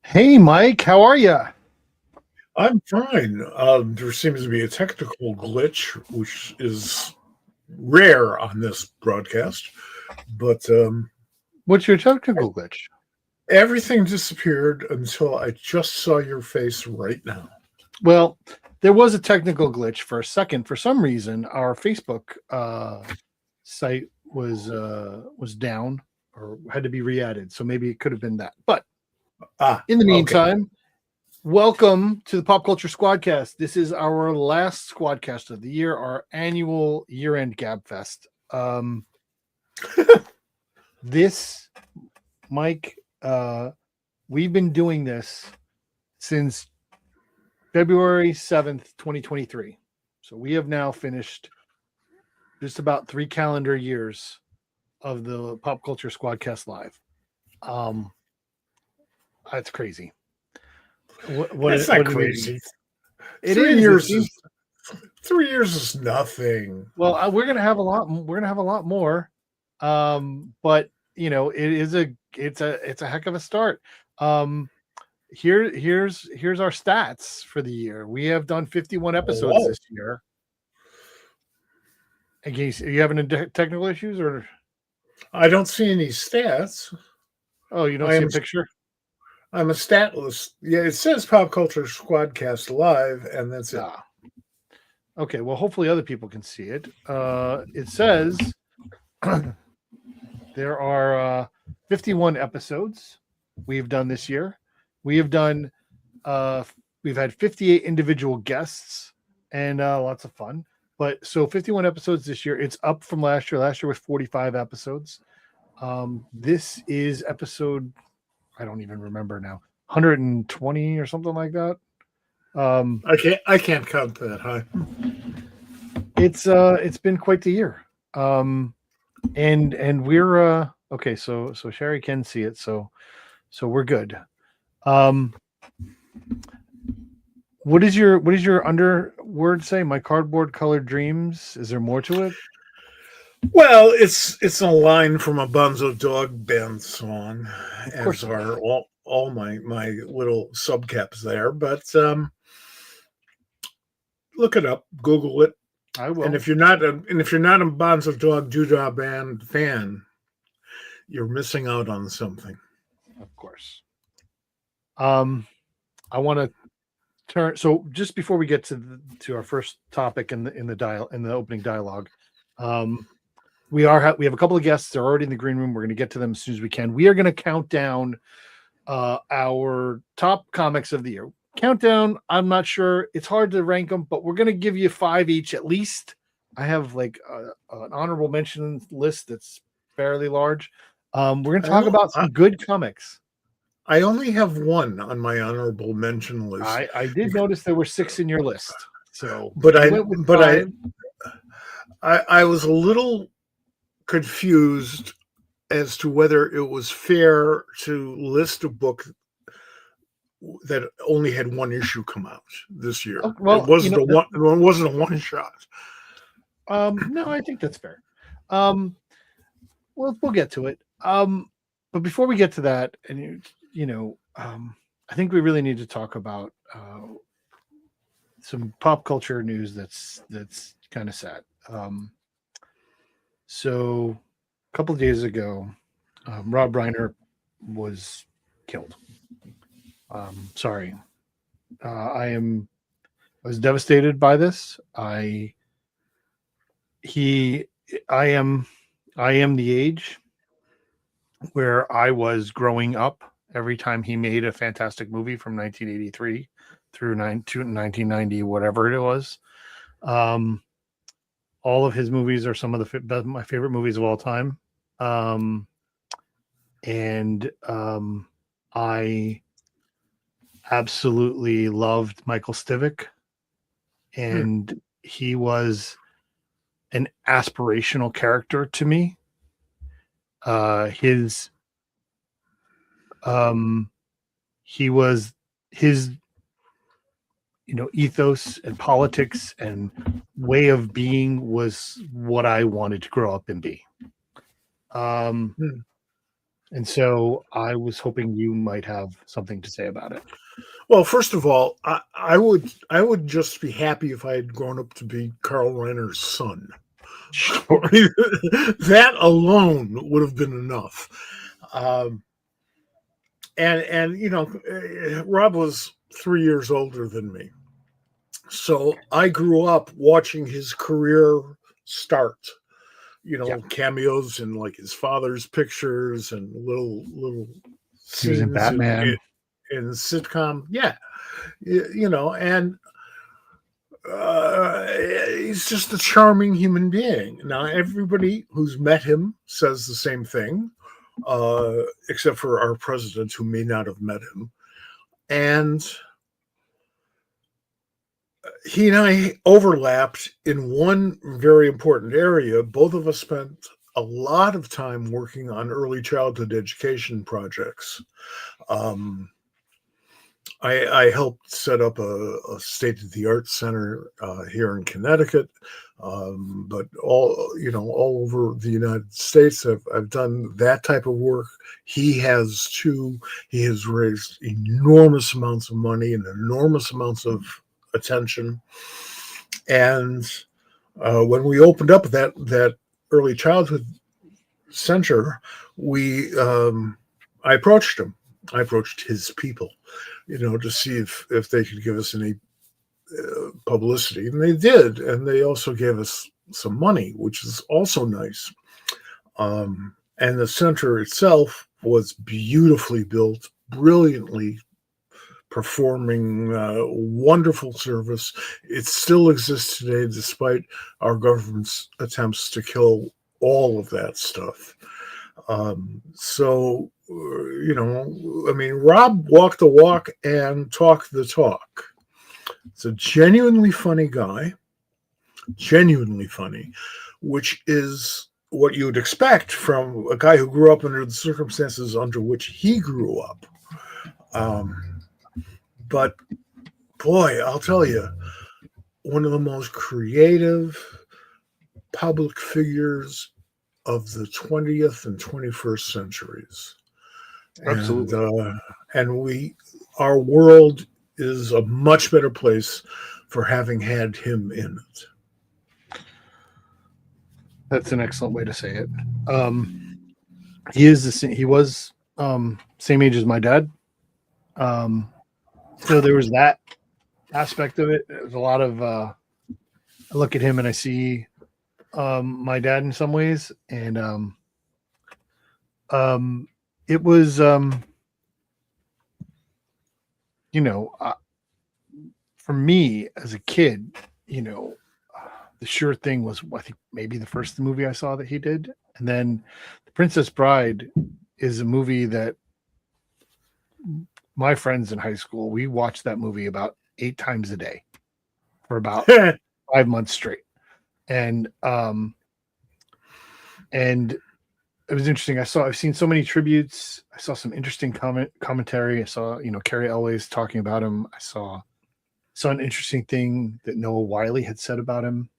Hey, Mike, how are you? I'm fine. There seems to be a technical glitch, which is rare on this broadcast, but What's your technical glitch? everything disappeared until I just saw your face right now. Well, there was a technical glitch for a second. For some reason, our Facebook site was down or had to be re-added. So maybe it could have been that. But in the Okay. meantime, welcome to the Pop Culture SquadCast. This is our last SquadCast of the year, our annual year-end Gab Fest. This, Mike, we've been doing this since February 7th, 2023. So we have now finished just about 3 calendar years of the Pop Culture Squadcast Live. That's crazy. That's not crazy. It 3 is. years is 3 years is nothing. Well, we're gonna have a lot. We're gonna have a lot more. But you know, it's a heck of a start. Here's our stats for the year. We have done 51 episodes this year. In case you having any technical issues, or I don't see any stats. Oh, you don't see a picture? I'm a statless. Yeah, it says Pop Culture Squadcast Live, and that's it. Okay, well, hopefully other people can see it. It says there are 51 episodes we've done this year. We have done we've had 58 individual guests and lots of fun. But so 51 episodes this year. It's up from last year. Last year was 45 episodes. This is episode, I don't even remember now, 120 or something like that. I can't count that high. It's been quite the year. And we're okay, so Sherry can see it, so we're good. What is your underword say? My cardboard colored dreams. Is there more to it? Well, it's a line from a Bonzo Dog Band song, as are all my little subcaps there. But look it up, Google it. I will. And if you're not a Bonzo Dog Doodah Band fan, you're missing out on something. Of course. I want to turn. So just before we get to our first topic in the opening dialogue, we have a couple of guests. They're already in the green room. We're going to get to them as soon as we can. We are going to count down our top comics of the year. Countdown. I'm not sure. It's hard to rank them, but we're going to give you 5 each at least. I have like an honorable mention list that's fairly large. We're going to talk about some good comics. I only have one on my honorable mention list. I did notice there were 6 in your list. So, I was a little confused as to whether it was fair to list a book that only had one issue come out this year. Well, it wasn't it wasn't a one shot. No, I think that's fair. We'll get to it. But before we get to that, and I think we really need to talk about some pop culture news that's kind of sad. So a couple of days ago, Rob Reiner was killed. Sorry. I was devastated by this. I am the age where I was growing up every time he made a fantastic movie from 1983 through 1990, whatever it was. All of his movies are some of my favorite movies of all time. And I absolutely loved Michael Stivic, and he was an aspirational character to me. His ethos and politics and way of being was what I wanted to grow up and be. And And so I was hoping you might have something to say about it. Well, first of all, I would just be happy if I had grown up to be Carl Reiner's son. Sure. That alone would have been enough. Um, and Rob was 3 years older than me, so I grew up watching his career start. Yeah. Cameos in like his father's pictures and little He was in scenes Batman. in the sitcom. Yeah, and he's just a charming human being. Now, everybody who's met him says the same thing, except for our president, who may not have met him. And he and I overlapped in one very important area. Both of us spent a lot of time working on early childhood education projects. Um, I helped set up a state-of-the-art center here in Connecticut, but all over the United States. I've done that type of work. He has too. He has raised enormous amounts of money and enormous amounts of attention. And when we opened up that early childhood center, I approached him. I approached his people, to see if they could give us any publicity, and they did, and they also gave us some money, which is also nice. And the center itself was beautifully built, brilliantly performing wonderful service. It still exists today, despite our government's attempts to kill all of that stuff. So, Rob walked the walk and talked the talk. It's a genuinely funny guy, genuinely funny, which is what you would expect from a guy who grew up under the circumstances under which he grew up. But boy, I'll tell you, one of the most creative public figures of the 20th and 21st centuries. Absolutely. And our world is a much better place for having had him in it. That's an excellent way to say it. He was same age as my dad. So there was that aspect of it. There's a lot of I look at him and I see my dad in some ways, and it was for me as a kid, the sure thing was, I think, maybe the first movie I saw that he did, and then The Princess Bride is a movie that my friends in high school, we watched that movie about 8 times a day for about 5 months straight. And it was interesting. I've seen so many tributes. I saw some interesting commentary. I saw, Carrie Elway's talking about him. I saw an interesting thing that Noah Wiley had said about him.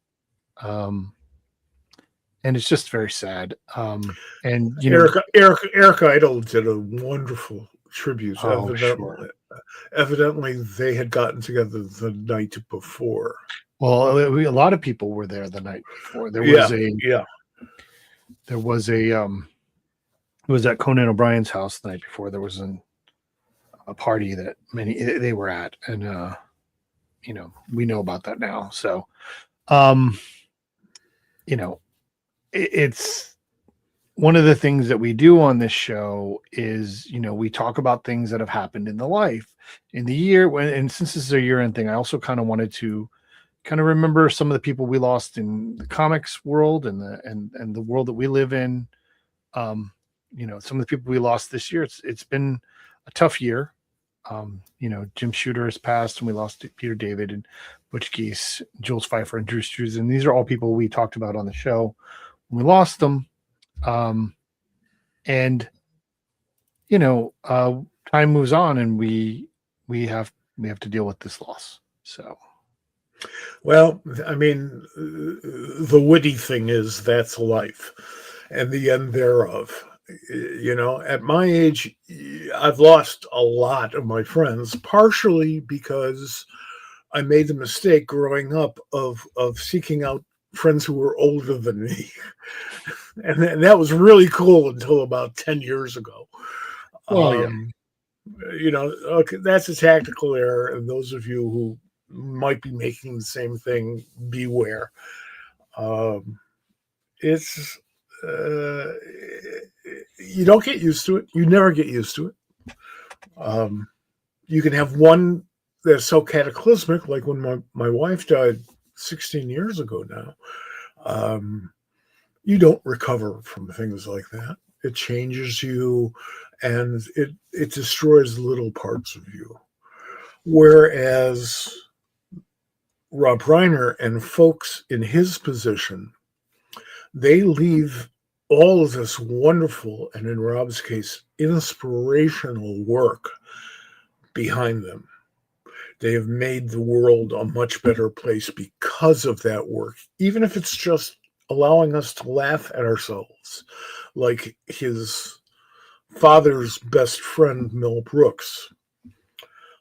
And it's just very sad. And Eric Idle did a wonderful tribute. Sure. Evidently, they had gotten together the night before. Well, a lot of people were there the night before. It was at Conan O'Brien's house the night before. There was a party that they were at, and we know about that now. So, it's one of the things that we do on this show is, we talk about things that have happened in the year and since this is a year-end thing, I also kind of wanted to kind of remember some of the people we lost in the comics world and the world that we live in. Some of the people we lost this year, it's been a tough year. Jim Shooter has passed, and we lost Peter David and Butch Geese, Jules Pfeiffer, and Drew Struzan. And these are all people we talked about on the show when we lost them. Time moves on, and we have to deal with this loss. So, well, the witty thing is that's life, and the end thereof. At my age, I've lost a lot of my friends, partially because I made the mistake growing up of seeking out friends who were older than me, and that was really cool until about 10 years ago. Well, yeah. Um, okay, that's a tactical error, and those of you who might be making the same thing, beware. Um, it's you don't get used to it. You never get used to it. Um, you can have one that's so cataclysmic, like when my wife died 16 years ago now. Um, you don't recover from things like that. It changes you, and it destroys little parts of you. Whereas Rob Reiner and folks in his position, they leave all of this wonderful, and in Rob's case, inspirational work behind them. They have made the world a much better place because of that work, even if it's just allowing us to laugh at ourselves, like his father's best friend, Mel Brooks,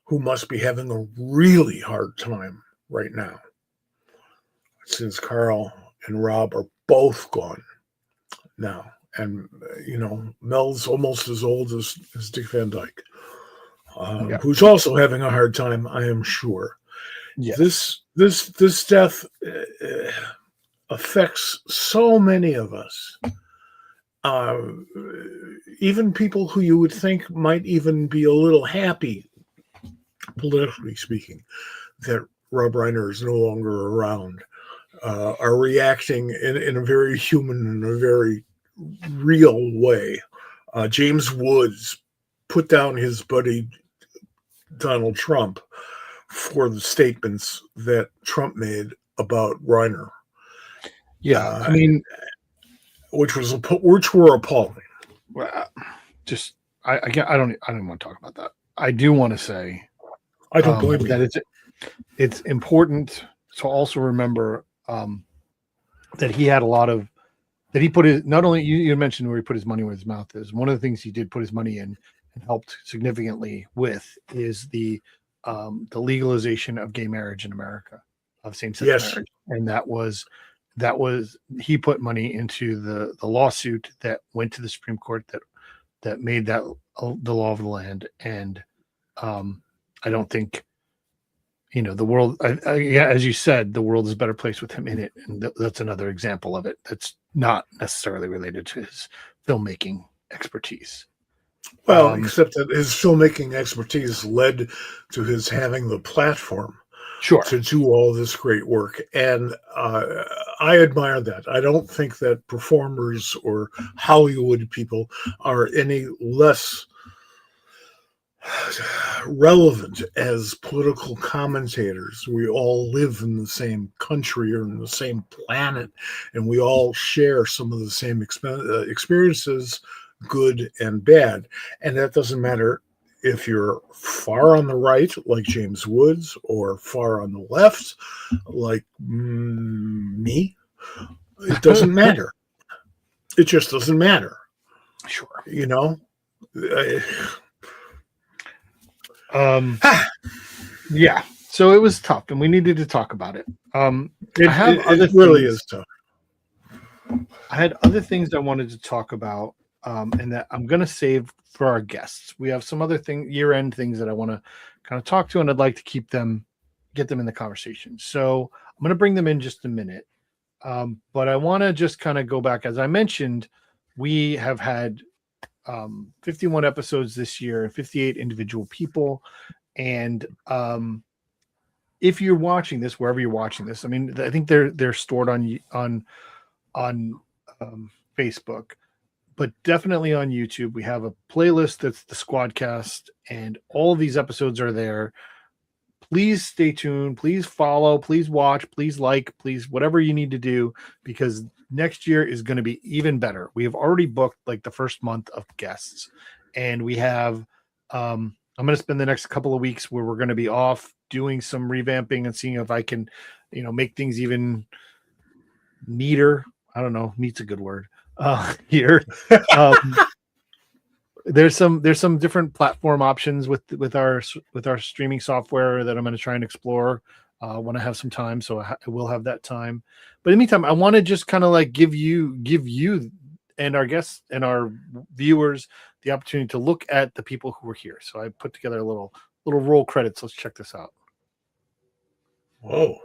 who must be having a really hard time right now, since Carl and Rob are both gone now. And, Mel's almost as old as Dick Van Dyke, Yeah. who's also having a hard time, I am sure. Yes. This death affects so many of us. Even people who you would think might even be a little happy, politically speaking, that Rob Reiner is no longer around, are reacting in a very human and a very real way. James Woods put down his buddy Donald Trump for the statements that Trump made about Reiner. Yeah. I mean, which were appalling. Just I don't want to talk about that. I do want to say I don't blame you. that it's important to also remember that he had a lot of that he put his not only you mentioned where he put his money where his mouth is. One of the things he did put his money in and helped significantly with is the legalization of gay marriage in America, of same-sex marriage, and that was he put money into the lawsuit that went to the Supreme Court that made that the law of the land. And I don't think the world, yeah, as you said, the world is a better place with him in it, and that's another example of it that's not necessarily related to his filmmaking expertise. Well, except that his filmmaking expertise led to his having the platform to do all this great work. And I admire that. I don't think that performers or Hollywood people are any less relevant as political commentators. We all live in the same country or in the same planet, and we all share some of the same experiences, good and bad. And that doesn't matter if you're far on the right, like James Woods, or far on the left, like me. It doesn't matter. It just doesn't matter. Sure. Yeah. So it was tough, and we needed to talk about it. It really is tough. I had other things I wanted to talk about, and that I'm going to save for our guests. We have some other year-end things that I want to kind of talk to, and I'd like to get them in the conversation. So I'm going to bring them in just a minute. But I want to just kind of go back. As I mentioned, we have had 51 episodes this year and 58 individual people. And if you're watching this, wherever you're watching this, I mean, I think they're stored on Facebook, but definitely on YouTube. We have a playlist that's the SquadCast, and all of these episodes are there. Please stay tuned. Please follow. Please watch. Please like. Please whatever you need to do, because next year is going to be even better. We have already booked like the first month of guests, and we have. I'm going to spend the next couple of weeks where we're going to be off doing some revamping and seeing if I can, make things even neater. I don't know. Neat's a good word here. there's some different platform options with our streaming software that I'm going to try and explore when I have some time. So I will have that time. But in the meantime, I want to just kind of like give you and our guests and our viewers the opportunity to look at the people who were here. So I put together a little roll credits. Let's check this out. Whoa.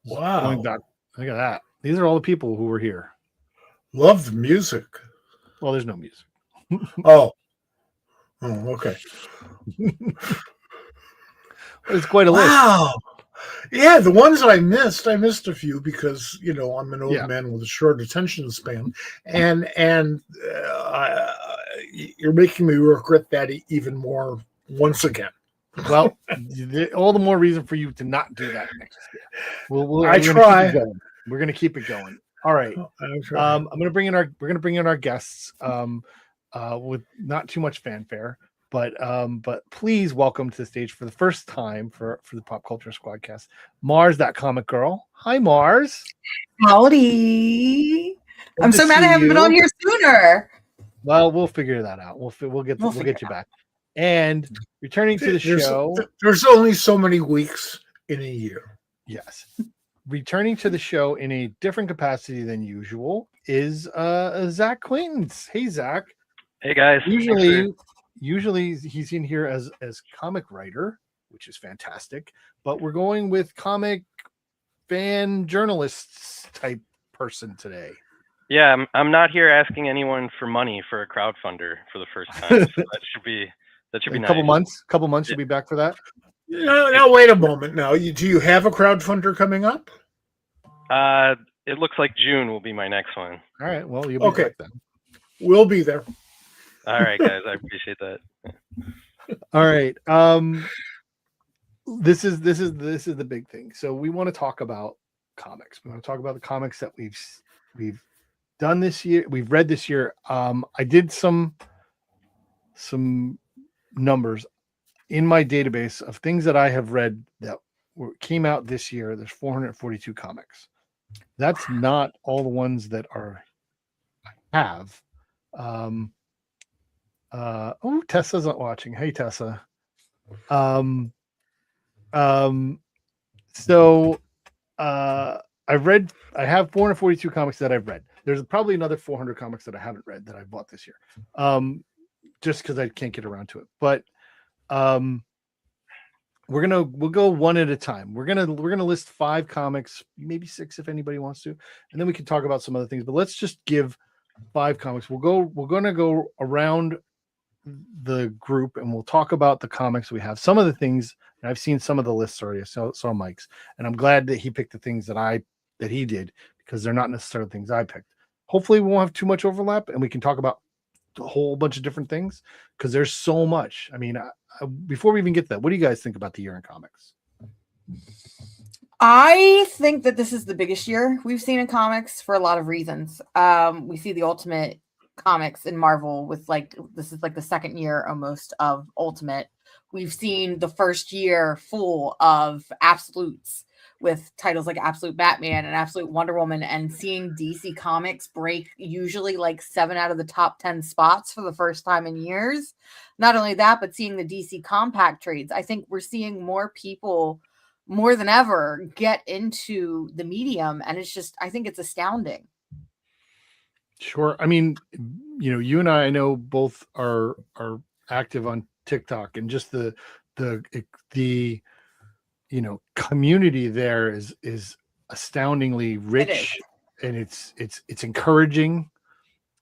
Wow. Going back, look at that. These are all the people who were here. Love the music. Well, there's no music. Oh, okay. It's quite a list. Wow. Yeah, the ones I missed a few because I'm an old man with a short attention span, and you're making me regret that even more once again. Well, all the more reason for you to not do that next year. I try. We're going to keep it going. All right. I'm going to bring in our guests with not too much fanfare, but please welcome to the stage for the first time for the Pop Culture SquadCast, Mars, that comic girl. Hi, Mars. Howdy. I'm so mad I haven't been on here sooner. Well, we'll figure that out. We'll get you back. And returning to the show. There's only so many weeks in a year. Yes. Returning to the show in a different capacity than usual is Zack Quaintance. Hey, Zack. Hey, guys. Usually he's in here as comic writer, which is fantastic. But we're going with comic fan journalists type person today. Yeah, I'm not here asking anyone for money for a crowdfunder for the first time. So that should be nice. Couple months you'll be back for that. Now wait a moment. Now, do you have a crowdfunder coming up? It looks like June will be my next one. All right. Well, you'll be back then. We'll be there. All right, guys. I appreciate that. All right. This is the big thing. So we want to talk about comics. We want to talk about the comics that we've done this year. We've read this year. I did some numbers in my database of things that I have read that came out this year. There's 442 comics. That's not all the ones that I have. Tessa's not watching. Hey, Tessa. So I have 442 comics that I've read. There's probably another 400 comics that I haven't read that I bought this year. Just because I can't get around to it. But we'll go one at a time. We're gonna list 5 comics, maybe 6 if anybody wants to, and then we can talk about some other things. But let's just give 5 comics. We're gonna go around the group and we'll talk about the comics we have. Some of the things, and I've seen some of the lists already. I saw Mike's, and I'm glad that he picked the things that he did, because they're not necessarily things I picked. Hopefully we won't have too much overlap and we can talk about a whole bunch of different things, because there's so much. I mean, before we even get to that, what do you guys think about the year in comics? I think that this is the biggest year we've seen in comics for a lot of reasons. We see the Ultimate Comics in Marvel with this is the second year almost of Ultimate. We've seen the first year full of absolutes with titles like Absolute Batman and Absolute Wonder Woman, and seeing DC Comics break usually 7 out of the top 10 spots for the first time in years. Not only that, but seeing the DC compact trades. I think we're seeing more people, more than ever, get into the medium, and I think it's astounding. Sure. I mean, you and I know both are active on TikTok, and just the community there is astoundingly rich, and it's encouraging.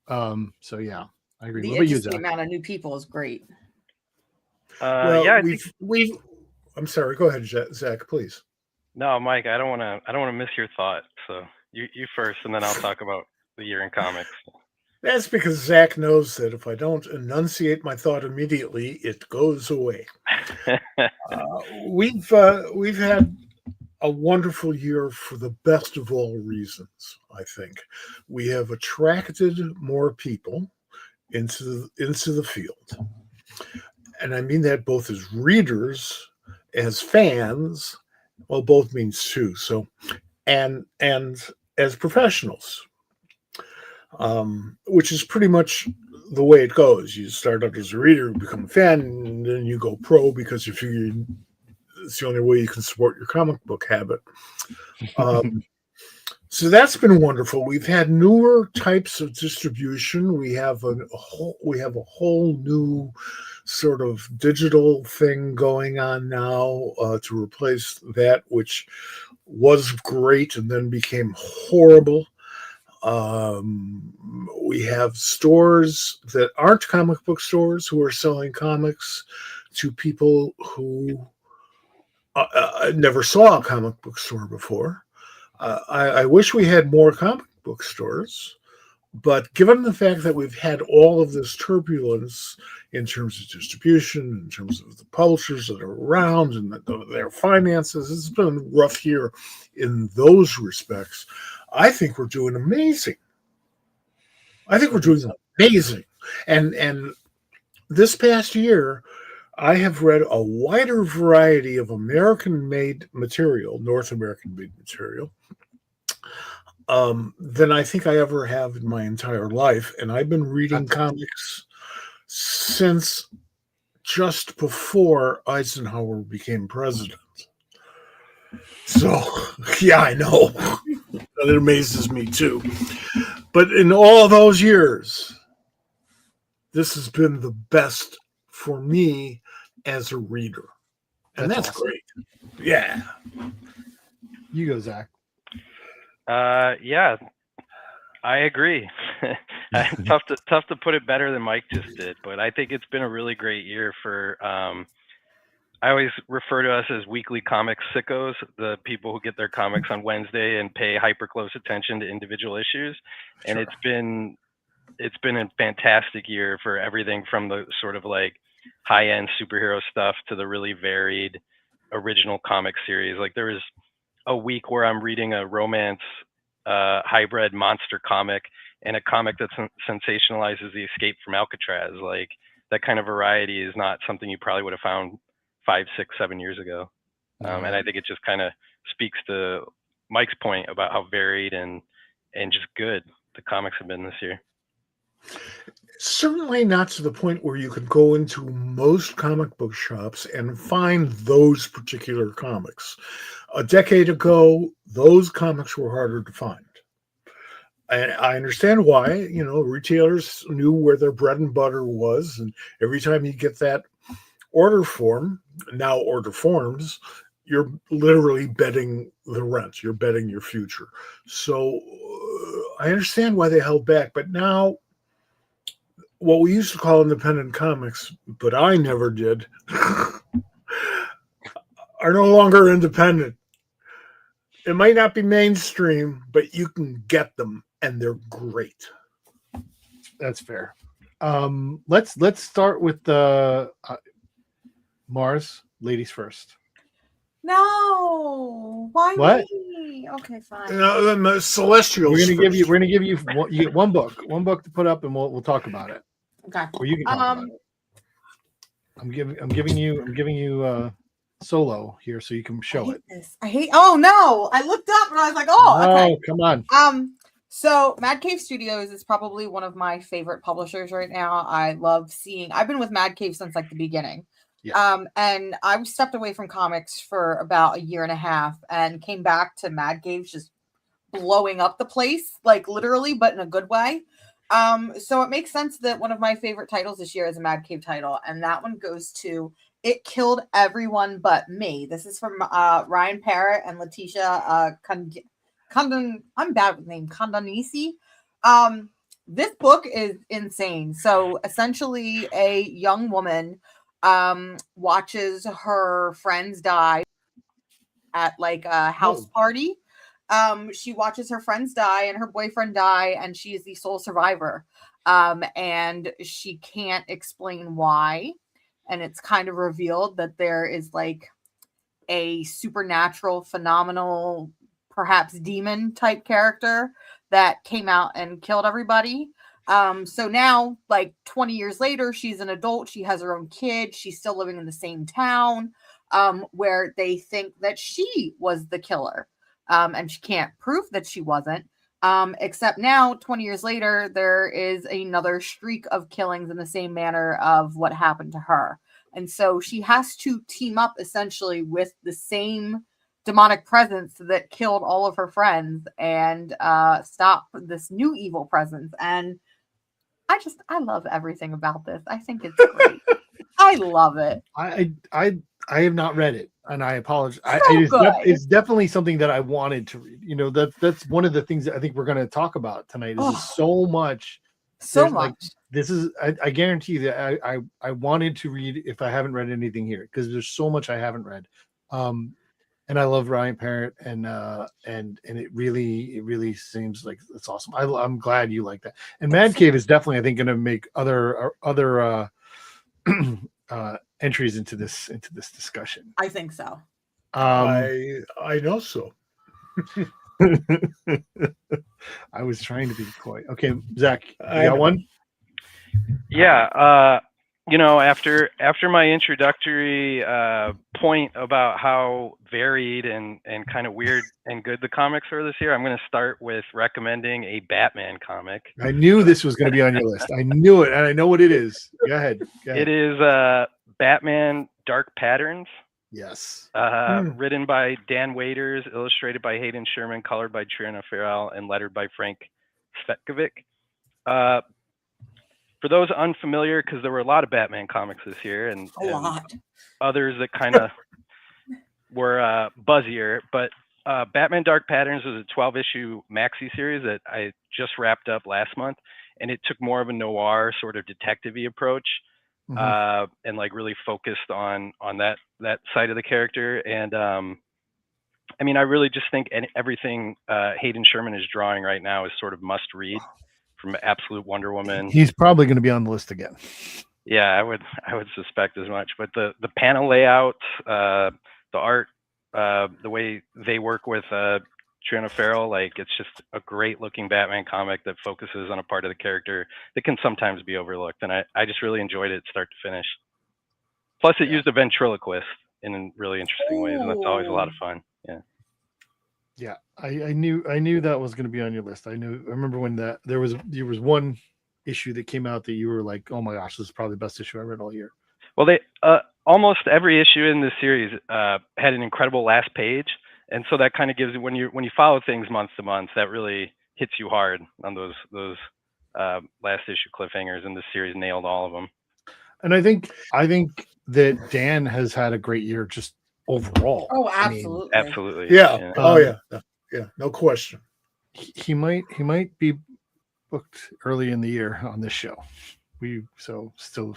So yeah, I agree. What about you, Zack? The amount of new people is great. We've I'm sorry. Go ahead, Zack, please. No, Mike, I don't want to miss your thought. So you first, and then I'll talk about the year in comics. That's because Zack knows that if I don't enunciate my thought immediately, it goes away. We've had a wonderful year for the best of all reasons. I think we have attracted more people into the field, and I mean that both as readers, as fans. Well, both means two. So, and as professionals. Which is pretty much the way it goes. You start out as a reader, become a fan, and then you go pro because you figure it's the only way you can support your comic book habit. So that's been wonderful. We've had newer types of distribution. We have a whole new sort of digital thing going on now to replace that which was great and then became horrible. We have stores that aren't comic book stores who are selling comics to people who never saw a comic book store before. I wish we had more comic book stores, but given the fact that we've had all of this turbulence in terms of distribution, in terms of the publishers that are around and their finances, it's been a rough year in those respects. I think we're doing amazing. And this past year, I have read a wider variety of American-made material, North American-made material, than I think I ever have in my entire life. And I've been reading comics since just before Eisenhower became president. So, yeah, I know. That amazes me too. But in all those years, this has been the best for me as a reader. And that's awesome. great. Yeah. You go, Zach. Yeah, I agree. Tough to put it better than Mike just did, but I think it's been a really great year for. I always refer to us as weekly comic sickos, the people who get their comics on Wednesday and pay hyper close attention to individual issues. And Sure. it's been a fantastic year for everything from the sort of like high end superhero stuff to the really varied original comic series. Like there was a week where I'm reading a romance hybrid monster comic and a comic that sensationalizes the escape from Alcatraz. Like that kind of variety is not something you probably would have found 5, 6, 7 years ago. And I think it just kind of speaks to Mike's point about how varied and just good the comics have been this year. Certainly not to the point where you could go into most comic book shops and find those particular comics. A decade ago, those comics were harder to find. And I understand why. You know, retailers knew where their bread and butter was, and every time you get that order form, now order forms, you're literally betting the rent. You're betting your future. So I understand why they held back, but now what we used to call independent comics, but I never did, are no longer independent. It might not be mainstream, but you can get them, and they're great. That's fair. Let's start with the Mars, ladies first. No, why What? me? Okay, fine. The Celestials. We're gonna give you you get one book to put up, and we'll talk about it. Okay. Or you can talk about it. I'm giving you solo here so you can show it. Oh no, I looked up and I was like, oh, no, okay. Come on. So Mad Cave Studios is probably one of my favorite publishers right now. I've been with Mad Cave since like the beginning. Yeah. And I stepped away from comics for about a year and a half and came back to Mad Cave's just blowing up the place, like literally, but in a good way. So it makes sense that one of my favorite titles this year is a Mad Cave title, and that one goes to It Killed Everyone But Me. This is from Ryan Parrott and Letitia Condon. I'm bad with name Condonisi. This book is insane. So essentially, a young woman watches her friends die at like a house party. She watches her friends die and her boyfriend die, and she is the sole survivor. And she can't explain why. And it's kind of revealed that there is like a supernatural, phenomenal, perhaps demon type character that came out and killed everybody. So now, like 20 years later, she's an adult. She has her own kid. She's still living in the same town where they think that she was the killer. And she can't prove that she wasn't. Except now, 20 years later, there is another streak of killings in the same manner of what happened to her. And so she has to team up essentially with the same demonic presence that killed all of her friends and stop this new evil presence. And I love everything about this. I think it's great. I love it. I have not read it, and I apologize. So It's definitely something that I wanted to read. You know, that's one of the things that I think we're going to talk about tonight. Is there's so much. So There's, much. like, this is. I guarantee that I wanted to read if I haven't read anything here, because there's so much I haven't read. And I love Ryan Parrott, and it really seems like it's awesome. I'm glad you like that. And Mad Cave is definitely, I think, going to make other entries into this discussion. I think so. I know so. I was trying to be coy. Okay, Zach, you I got know. one? Yeah. You know, after my introductory point about how varied and kind of weird and good the comics are this year, I'm going to start with recommending a Batman comic. I knew this was going to be on your list. I knew it, and I know what it is. Go ahead. It is Batman Dark Patterns. Yes. Written by Dan Waiters, illustrated by Hayden Sherman, colored by Triana Farrell, and lettered by Frank Svetkovic. For those unfamiliar, because there were a lot of Batman comics this year, and others that kind of were buzzier, but Batman Dark Patterns was a 12-issue maxi series that I just wrapped up last month, and it took more of a noir sort of detective-y approach, and like really focused on that side of the character. And I mean, I really just think everything Hayden Sherman is drawing right now is sort of must read. From Absolute Wonder Woman. He's probably going to be on the list again. Yeah, I would suspect as much. But the panel layout, the art, the way they work with Triana Farrell, like, it's just a great looking Batman comic that focuses on a part of the character that can sometimes be overlooked. And I just really enjoyed it start to finish. Plus it used a ventriloquist in really interesting ways, and that's always a lot of fun. Yeah. Yeah, I knew that was going to be on your list. I remember when there was one issue that came out that you were like, oh my gosh, this is probably the best issue I read all year. Well, they almost every issue in this series had an incredible last page, and so that kind of gives when you follow things month to month, that really hits you hard on those last issue cliffhangers, and this series nailed all of them. And I think that Dan has had a great year just overall. Oh, absolutely. I mean, absolutely. Yeah. Oh, yeah. Yeah. No question. He might be booked early in the year on this show. Still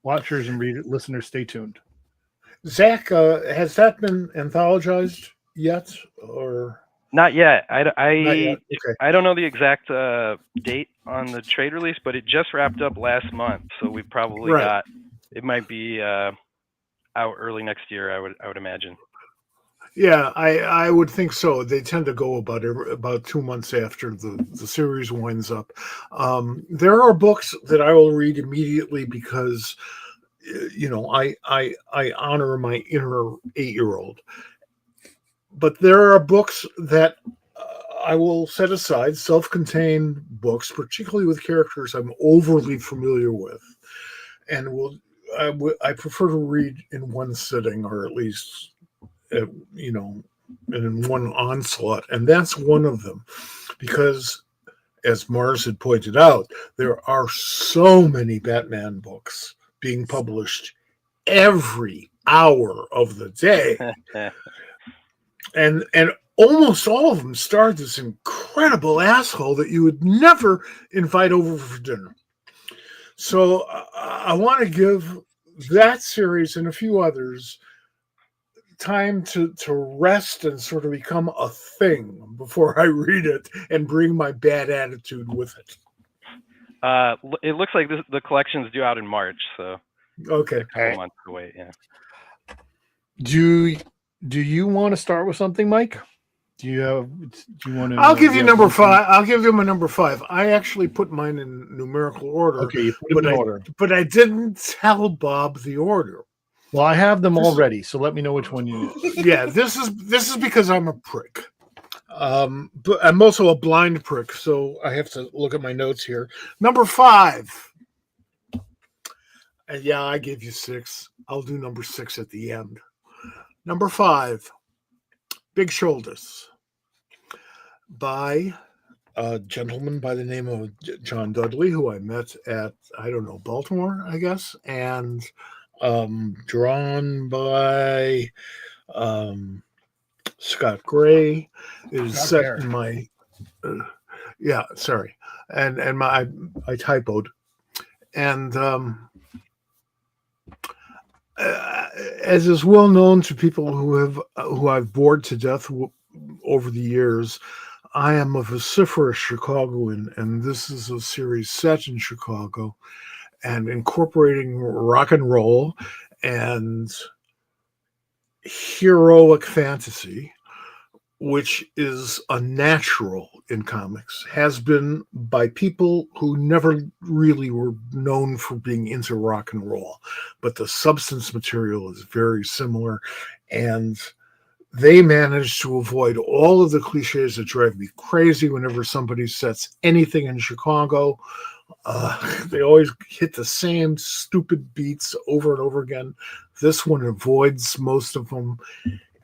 watchers and listeners, stay tuned. Zach, has that been anthologized yet, or not yet? Not yet. Okay. I don't know the exact date on the trade release, but it just wrapped up last month, so we probably got. It might be out early next year. I would imagine. Yeah, I would think so. They tend to go about 2 months after the series winds up. There are books that I will read immediately because, I honor my inner 8-year-old. But there are books that I will set aside, self-contained books, particularly with characters I'm overly familiar with, and I prefer to read in one sitting, or at least, in one onslaught. And that's one of them, because, as Mars had pointed out, there are so many Batman books being published every hour of the day. And almost all of them star this incredible asshole that you would never invite over for dinner. So I want to give that series and a few others time to rest and sort of become a thing before I read it and bring my bad attitude with it. It looks like the collection's due out in March, so okay, a couple months to wait. Yeah. Do you want to start with something, Mike? Do you want to? I'll give you number 5. I'll give you my number 5. I actually put mine in numerical order. Okay, you put it in order. But I didn't tell Bob the order. Well, I have them already, so let me know which one you use. Yeah, this is because I'm a prick. But I'm also a blind prick, so I have to look at my notes here. Number 5. And yeah, I gave you 6. I'll do number 6 at the end. Number 5, Big Shoulders, by a gentleman by the name of John Dudley, who I met at, I don't know, Baltimore, I guess, and drawn by Scott Gray. It is Scott set Bear. in my yeah, sorry, and my I typoed, and as is well known to people who I've bored to death over the years, I am a vociferous Chicagoan, and this is a series set in Chicago and incorporating rock and roll and heroic fantasy, which is a natural in comics, has been by people who never really were known for being into rock and roll. But the substance material is very similar, and they managed to avoid all of the cliches that drive me crazy whenever somebody sets anything in Chicago. They always hit the same stupid beats over and over again. This one avoids most of them.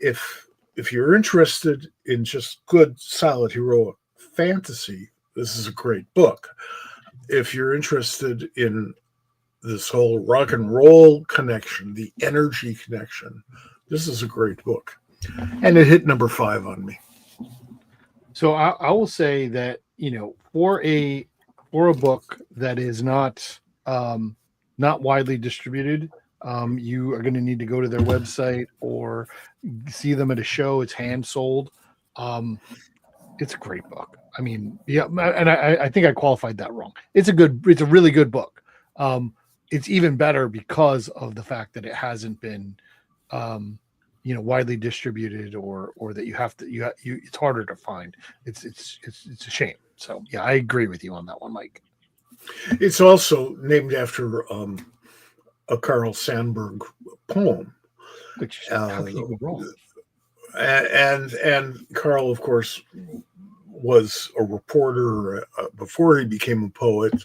If you're interested in just good, solid, heroic fantasy, this is a great book. If you're interested in this whole rock and roll connection, the energy connection, this is a great book. And it hit number 5 on me. So I will say that, for a book that is not widely distributed, you are going to need to go to their website or see them at a show. It's hand sold. It's a great book. I mean, yeah, and I think I qualified that wrong. It's a really good book. It's even better because of the fact that it hasn't been, widely distributed, or that you have to, it's harder to find. It's a shame. So yeah, I agree with you on that one, Mike. It's also named after a Carl Sandburg poem, Which how can you go wrong? and Carl, of course, was a reporter before he became a poet,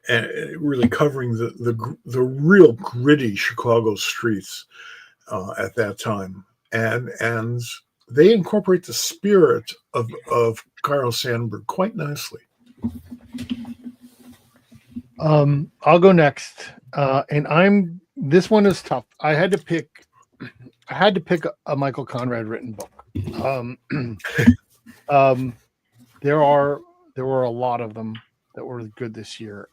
and really covering the real gritty Chicago streets at that time, and they incorporate the spirit of Carl Sandburg quite nicely. I'll go next, and this one is tough. I had to pick a Michael Conrad written book. There were a lot of them that were good this year,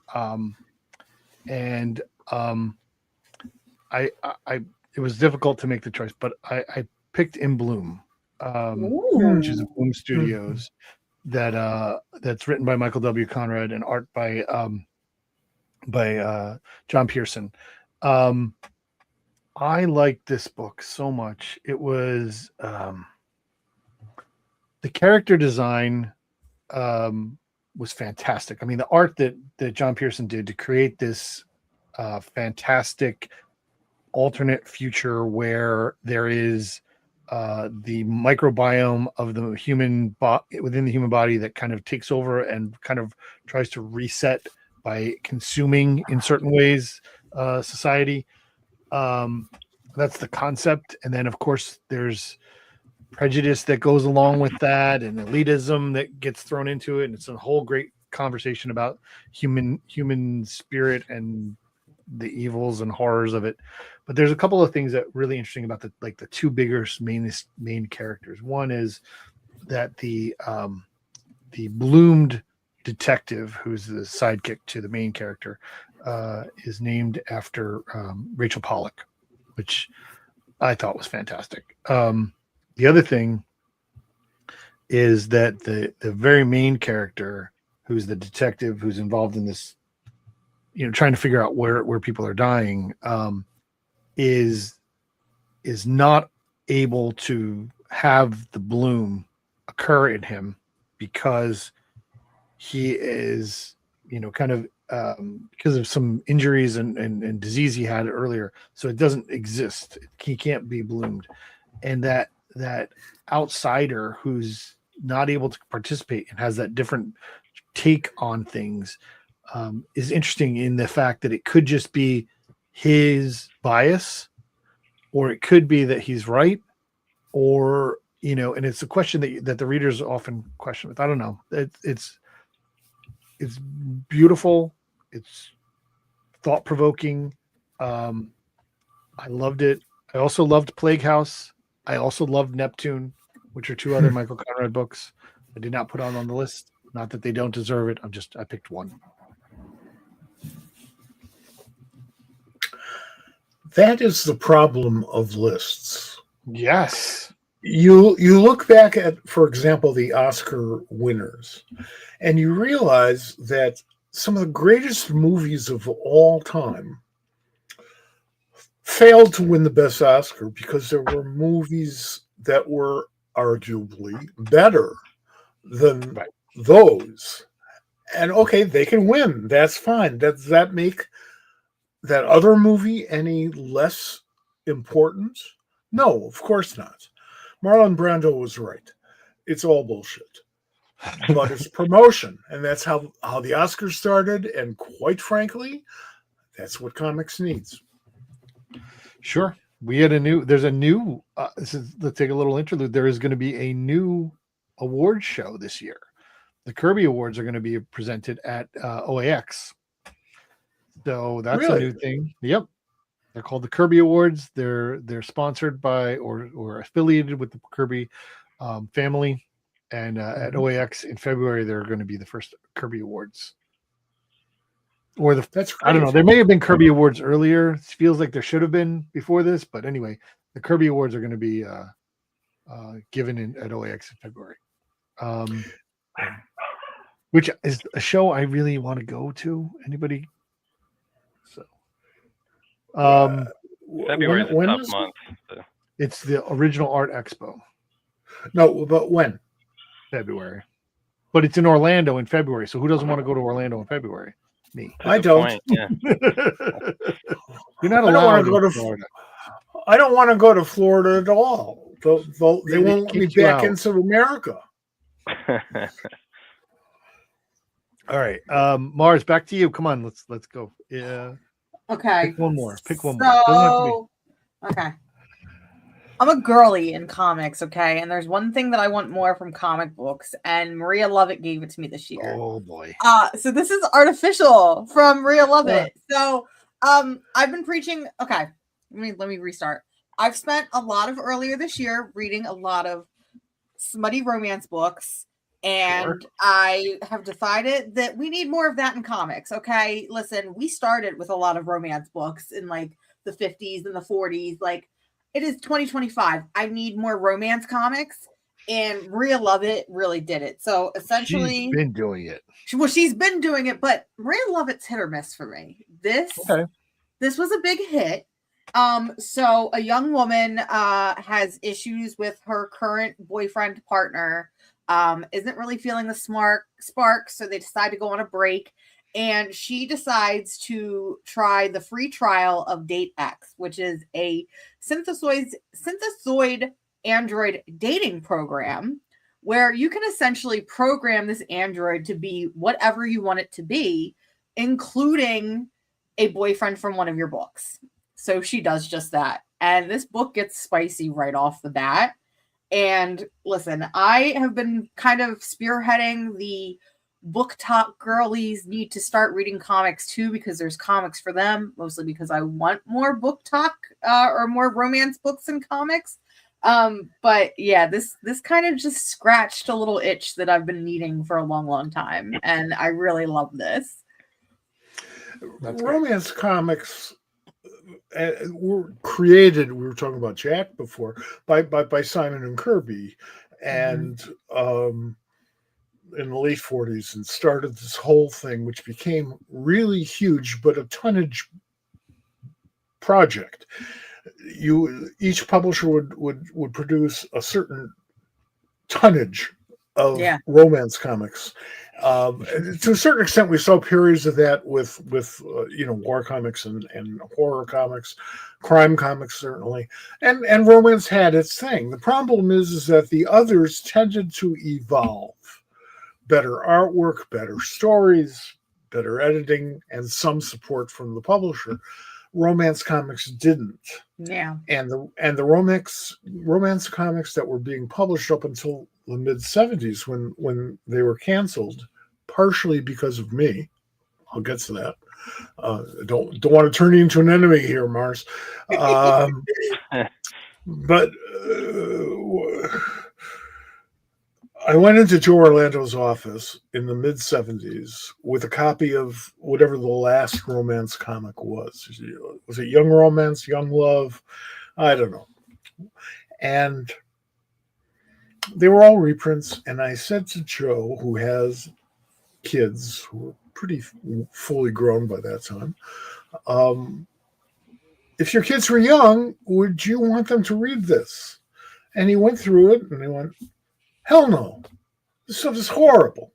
and it was difficult to make the choice, but I picked In Bloom, which is a Bloom Studios that's written by Michael W. Conrad and art by John Pearson. I liked this book so much. It was the character design was fantastic. I mean, the art that John Pearson did to create this fantastic alternate future where there is the microbiome of the human within the human body that kind of takes over and kind of tries to reset by consuming in certain ways society. That's the concept. And then of course there's prejudice that goes along with that, and elitism that gets thrown into it. And it's a whole great conversation about human spirit and the evils and horrors of it. But there's a couple of things that are really interesting about the two biggest main characters. One is that the bloomed detective, who's the sidekick to the main character, is named after Rachel Pollack, which I thought was fantastic. The other thing is that the very main character, who's the detective who's involved in this, trying to figure out where people are dying, is not able to have the bloom occur in him because he is, kind of because of some injuries and disease he had earlier. So it doesn't exist. He can't be bloomed. And that that outsider who's not able to participate and has that different take on things is interesting in the fact that it could just be his bias, or it could be that he's right, or and it's a question that the readers often question with. I don't know. It's beautiful. It's thought-provoking. I loved it. I also loved Plague House. I also loved Neptune, which are two other Michael Conrad books I did not put on the list. Not that they don't deserve it. I picked one. That is the problem of lists. Yes. You look back at, for example, the Oscar winners, and you realize that some of the greatest movies of all time failed to win the best Oscar because there were movies that were arguably better than those. And okay, they can win. That's fine. Does that make that other movie any less important? No, of course not. Marlon Brando was right. It's all bullshit. But it's promotion. And that's how the Oscars started. And quite frankly, that's what comics needs. Sure. Let's take a little interlude. There is going to be a new award show this year. The Kirby Awards are going to be presented at OAX. So that's a new thing. Yep. They're called the Kirby Awards. They're sponsored by or affiliated with the Kirby family. And at OAX in February, they're going to be the first Kirby Awards. That's great. I don't know. There may have been Kirby Awards earlier. It feels like there should have been before this. But anyway, the Kirby Awards are going to be given at OAX in February. Which is a show I really want to go to. Anybody? So February is a tough month. It's the Original Art Expo. No, but when? February. But it's in Orlando in February. So who doesn't want to go to Orlando in February? Me. I don't. Point, yeah. You're not allowed to go to Florida. I don't want to go to Florida at all. They won't let me back into America. All right, Mars, back to you. Come on, let's go. Yeah. Okay. Pick one more. Okay. I'm a girly in comics, okay? And there's one thing that I want more from comic books, and Maria Lovett gave it to me this year. Oh boy. So this is Artificial from Maria Lovett. So I've been preaching. Okay, let me restart. I've spent a lot of earlier this year reading a lot of smutty romance books. And I have decided that we need more of that in comics. Okay, listen, we started with a lot of romance books in like the 50s and the 40s. Like, it is 2025. I need more romance comics, and Maria Lovett really did it. So essentially, she's been doing it. She's been doing it, but Maria Lovett's hit or miss for me. This was a big hit. So a young woman has issues with her current boyfriend partner. Isn't really feeling the spark, so they decide to go on a break, and she decides to try the free trial of Date X, which is a synthesoid android dating program where you can essentially program this android to be whatever you want it to be, including a boyfriend from one of your books. So she does just that, and this book gets spicy right off the bat. And listen, I have been kind of spearheading the book talk girlies need to start reading comics too, because there's comics for them, mostly because I want more book talk or more romance books and comics. But yeah, this kind of just scratched a little itch that I've been needing for a long, long time. And I really love this. Romance comics were created, we were talking about Jack before, by Simon and Kirby, and in the late 40s, and started this whole thing, which became really huge, but a tonnage project. Each publisher would produce a certain tonnage of Yeah. romance comics. To a certain extent, we saw periods of that with war comics and horror comics, crime comics certainly, and romance had its thing. The problem is that the others tended to evolve. Better artwork, better stories, better editing, and some support from the publisher. Romance comics didn't. Yeah. And the romance comics that were being published up until the mid 70s when they were canceled, partially because of me. I'll get to that. Don't want to turn you into an enemy here, Mars. But I went into Joe Orlando's office in the mid 70s with a copy of whatever the last romance comic was. Was it Young Romance, Young Love? I don't know. And they were all reprints. And I said to Joe, who has kids who were pretty fully grown by that time, if your kids were young, would you want them to read this? And he went through it and he went, hell no. This stuff is horrible.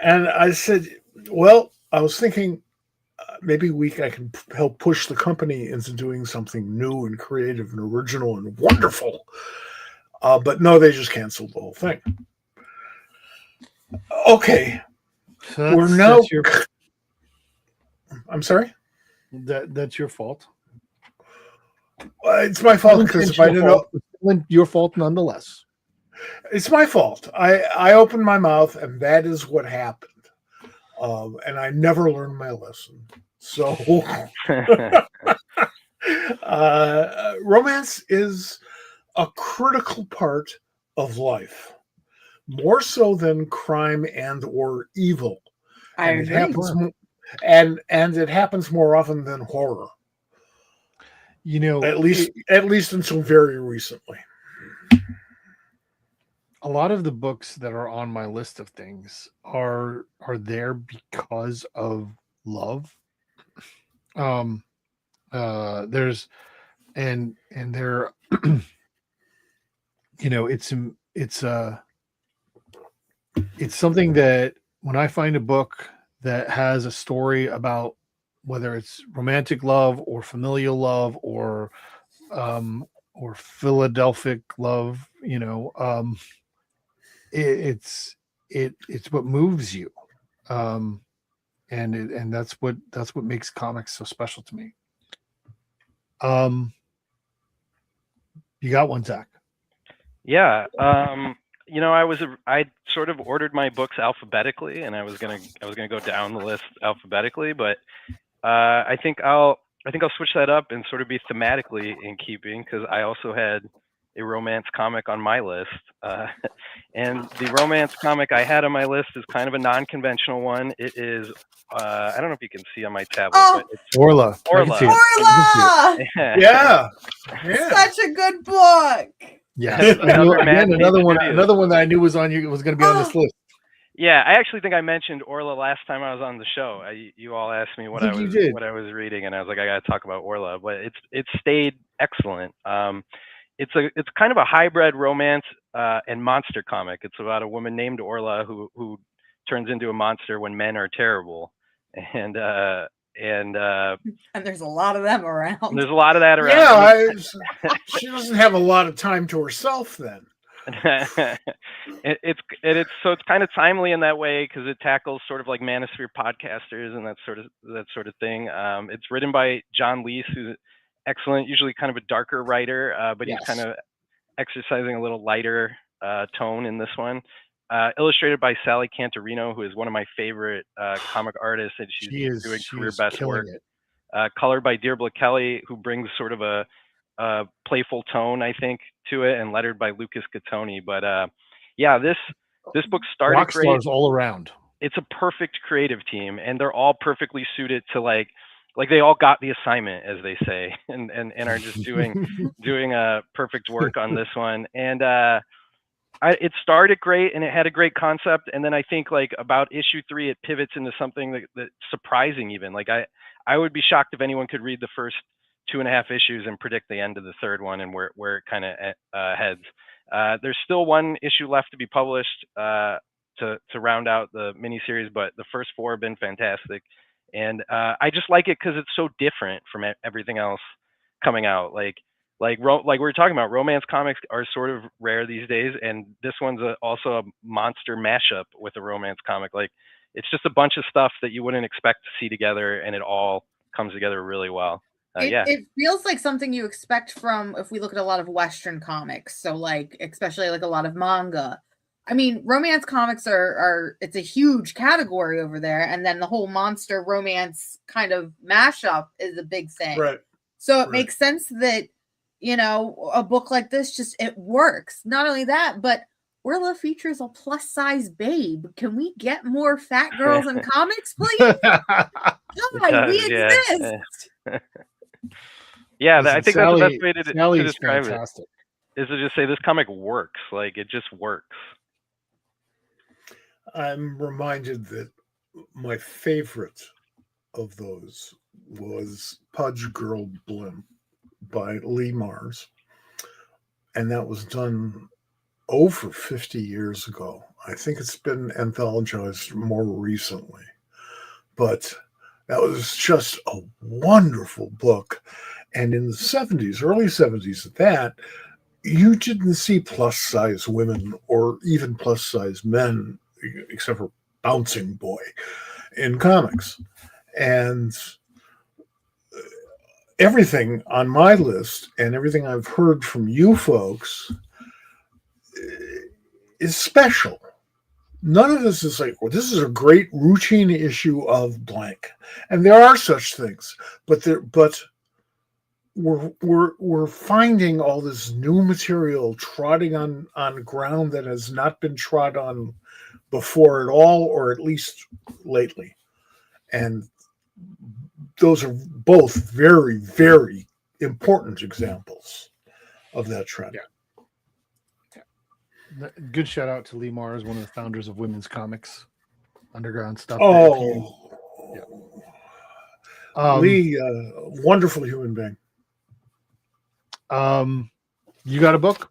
And I said, well, I was thinking maybe I can help push the company into doing something new and creative and original and wonderful. But no, they just canceled the whole thing. Okay. So We're now. that's I'm sorry? that's your fault. It's my fault because if I didn't know. Your fault nonetheless. It's my fault. I opened my mouth, and that is what happened. And I never learned my lesson. So, romance is a critical part of life, more so than crime and or evil. I And agree. it happens, and it happens more often than horror. At least until very recently. A lot of the books that are on my list of things are there because of love. There's and there it's something that when I find a book that has a story about whether it's romantic love or familial love or Philadelphia love, it's what moves you, and that's what makes comics so special to me. You got one, Zach? Yeah. I sort of ordered my books alphabetically, and I was gonna go down the list alphabetically, but I think I'll switch that up and sort of be thematically in keeping, because I also had a romance comic on my list, and the romance comic I had on my list is kind of a non-conventional one. It is I don't know if you can see on my tablet, but it's Orla. Orla. Orla! Yeah. Such a good book. Yeah, another one review. that I knew was on you was going to be on this list. Yeah, I actually think I mentioned Orla last time I was on the show. You all asked me what I was reading, and I was like, I got to talk about Orla. But it's stayed excellent. It's kind of a hybrid romance and monster comic. It's about a woman named Orla who turns into a monster when men are terrible, and there's a lot of them around. There's a lot of that around. Yeah, she doesn't have a lot of time to herself then. It's kind of timely in that way, because it tackles sort of like manosphere podcasters and that sort of thing. It's written by John Leese, who's excellent, usually kind of a darker writer, but he's kind of exercising a little lighter tone in this one. Illustrated by Sally Cantorino, who is one of my favorite comic artists, and she's doing career best work. Colored by Deirdre Kelly, who brings sort of a playful tone, I think, to it, and lettered by Lucas Gattoni. But this book started rock great. Stars all around. It's a perfect creative team, and they're all perfectly suited to like they all got the assignment, as they say, and are just doing perfect work on this one. And it started great, and it had a great concept, and then I think like about issue 3 it pivots into something that's surprising. Even like I would be shocked if anyone could read the first 2.5 issues and predict the end of the third one and where it kind of heads. There's still one issue left to be published to round out the miniseries, but the first 4 have been fantastic, and I just like it because it's so different from everything else coming out. Like we were talking about, romance comics are sort of rare these days, and this one's also a monster mashup with a romance comic. Like, it's just a bunch of stuff that you wouldn't expect to see together, and it all comes together really well. It feels like something you expect from, if we look at a lot of Western comics, so like especially like a lot of manga. I mean, romance comics are it's a huge category over there, and then the whole monster romance kind of mashup is a big thing. Right. So it makes sense that, you know, a book like this just, it works. Not only that, but Orla features a plus size babe. Can we get more fat girls in comics, please? God, we exist. Yeah, Listen, I think Sally, that's the best way to describe fantastic. it. Is to just say this comic works. Like, it just works. I'm reminded that my favorite of those was Pudge Girl Blimp by Lee Mars. And that was done over 50 years ago. I think it's been anthologized more recently. But that was just a wonderful book. And in the 70s, early 70s at that, you didn't see plus-size women or even plus-size men, except for Bouncing Boy, in comics. And everything on my list and everything I've heard from you folks is special. None of this is like, well, this is a great routine issue of blank. And there are such things, but we're finding all this new material trotting on ground that has not been trod on before at all, or at least lately. And those are both very, very important examples of that trend. Yeah. Good shout out to Lee Mars, one of the founders of women's comics, underground stuff. Lee, wonderful human being. You got a book?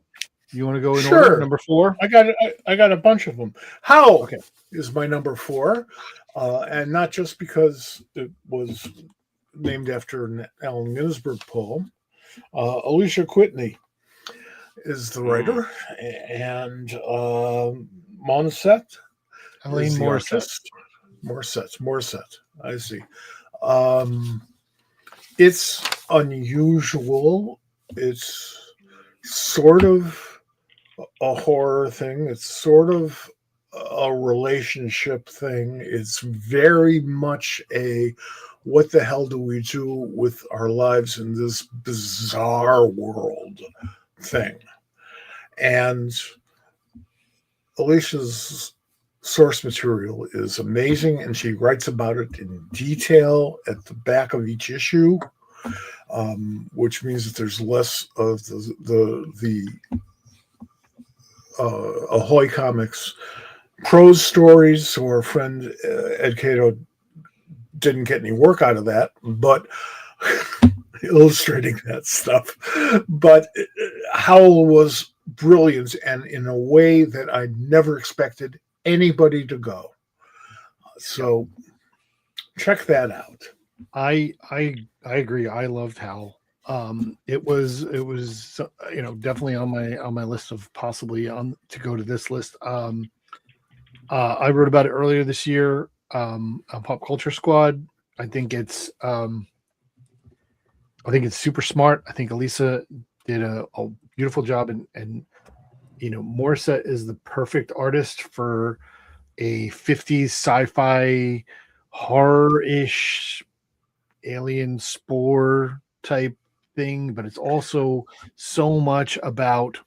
You want to go in Sure. order? Number 4? I got a bunch of them. How is my number 4, and not just because it was named after an Allen Ginsberg poem. Alicia Whitney is the writer, and Morissette. Elaine Morissette. I see. It's unusual. It's sort of a horror thing. It's sort of a relationship thing. It's very much a what the hell do we do with our lives in this bizarre world thing. And Alicia's source material is amazing, and she writes about it in detail at the back of each issue, which means that there's less of the Ahoy Comics prose stories. So our friend Ed Cato didn't get any work out of that, but illustrating that stuff. But Howell was brilliant, and in a way that I never expected anybody to go. So check that out. I agree. I loved Hal. It was definitely on my list of possibly to go to this list. I wrote about it earlier this year on Pop Culture Squad. I think it's super smart. I think Elisa did a beautiful job, and Morissette is the perfect artist for a 50s sci-fi horror-ish alien spore type thing, but it's also so much about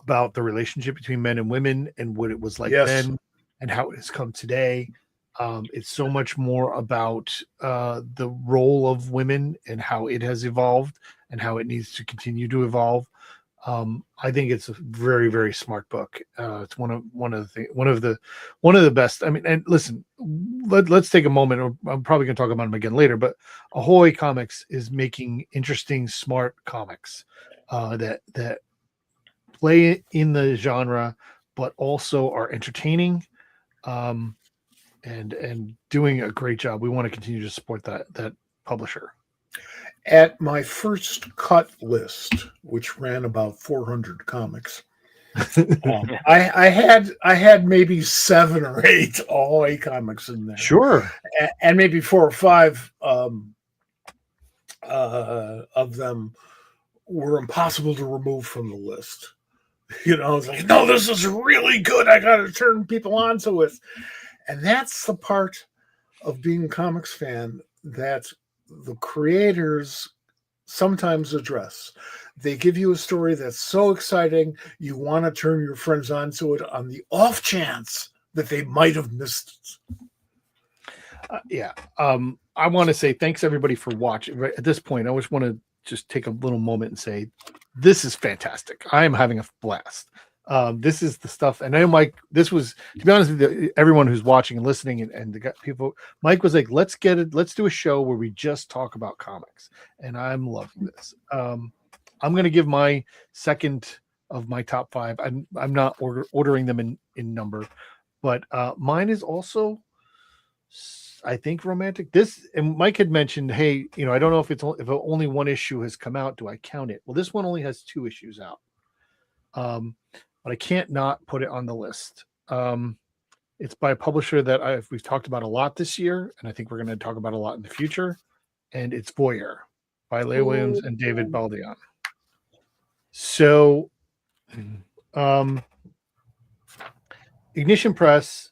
the relationship between men and women and what it was like then and how it has come today. It's so much more about the role of women and how it has evolved and how it needs to continue to evolve. I think it's a very, very smart book. It's one of the best. I mean, and listen, let's take a moment. I'm probably going to talk about them again later, but Ahoy Comics is making interesting, smart comics that play in the genre, but also are entertaining, and doing a great job. We want to continue to support that publisher. At my first cut list, which ran about 400 comics, I had maybe 7 or 8 all A comics in there. Sure. And maybe 4 or 5 of them were impossible to remove from the list. It's like, no, this is really good. I got to turn people onto it. And that's the part of being a comics fan that the creators sometimes address. They give you a story that's so exciting, you want to turn your friends onto it on the off chance that they might have missed it. I want to say thanks everybody for watching. Right at this point, I just want to just take a little moment and say this is fantastic. I am having a blast. This is the stuff, and I know Mike. This was, to be honest with you, everyone who's watching and listening, and the people. Mike was like, "Let's get it. Let's do a show where we just talk about comics," and I'm loving this. I'm going to give my second of my top 5. I'm not ordering them in number, but mine is also, I think, romantic. This, and Mike had mentioned, hey, I don't know if only one issue has come out. Do I count it? Well, this one only has 2 issues out. But I can't not put it on the list. It's by a publisher that we've talked about a lot this year, and I think we're going to talk about a lot in the future. And it's Voyeur by Leigh Williams and David Baldeón. So, Ignition Press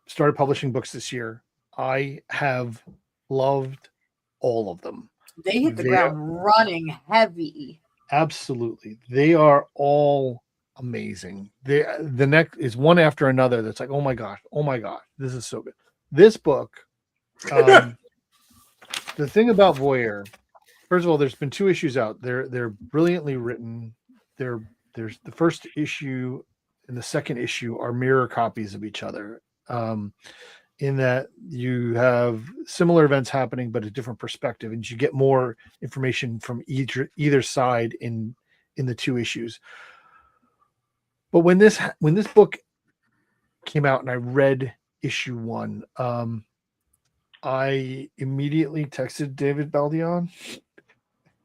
started publishing books this year. I have loved all of them. They hit the ground running heavy. Absolutely. They are all amazing. The next is one after another that's like, oh my gosh, this is so good. This book, the thing about Voyeur, first of all, there's been 2 issues out. They're brilliantly written. There's the first issue and the second issue are mirror copies of each other, in that you have similar events happening but a different perspective, and you get more information from either side in the 2 issues. But when this book came out and I read issue 1, I immediately texted David Baldeón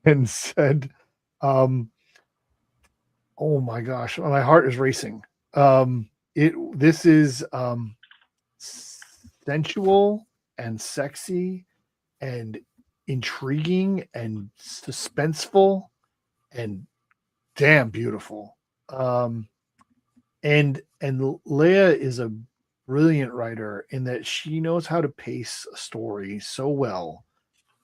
and said, oh my gosh, my heart is racing. This is sensual and sexy and intriguing and suspenseful and damn beautiful. And Leia is a brilliant writer in that she knows how to pace a story so well.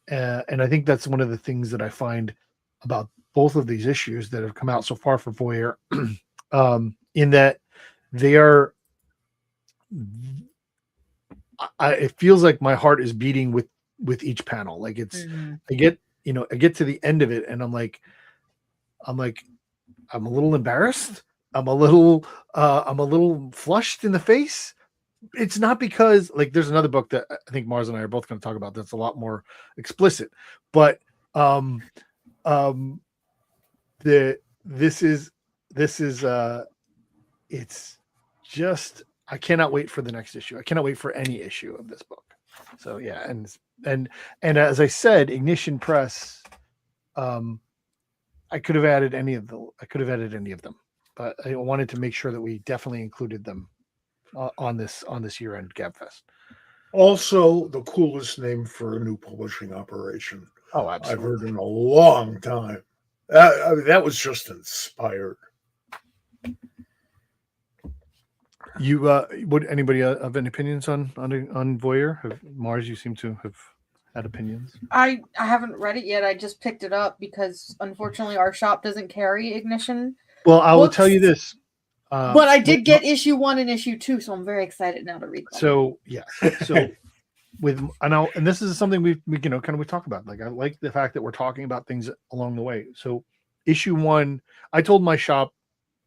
And I think that's one of the things that I find about both of these issues that have come out so far for Voyeur, in that they are, it feels like my heart is beating with each panel. Like it's, I get to the end of it and I'm like, I'm a little embarrassed. I'm a little flushed in the face. It's not because, like, there's another book that I think Mars and I are both going to talk about that's a lot more explicit, but this is it's just, I cannot wait for the next issue. I cannot wait for any issue of this book. So yeah, and as I said, Ignition Press, I could have added any of them, but I wanted to make sure that we definitely included them on this year-end GabFest. Also, the coolest name for a new publishing operation Oh, absolutely. I've heard in a long time. That was just inspired. You would anybody have any opinions on Voyeur? Mars, you seem to have had opinions. I haven't read it yet. I just picked it up because unfortunately our shop doesn't carry Ignition. Well, I will tell you this. But I did get issue 1 and issue 2, so I'm very excited now to read them. So yes, so and this is something we talk about. Like, I like the fact that we're talking about things along the way. So issue 1, I told my shop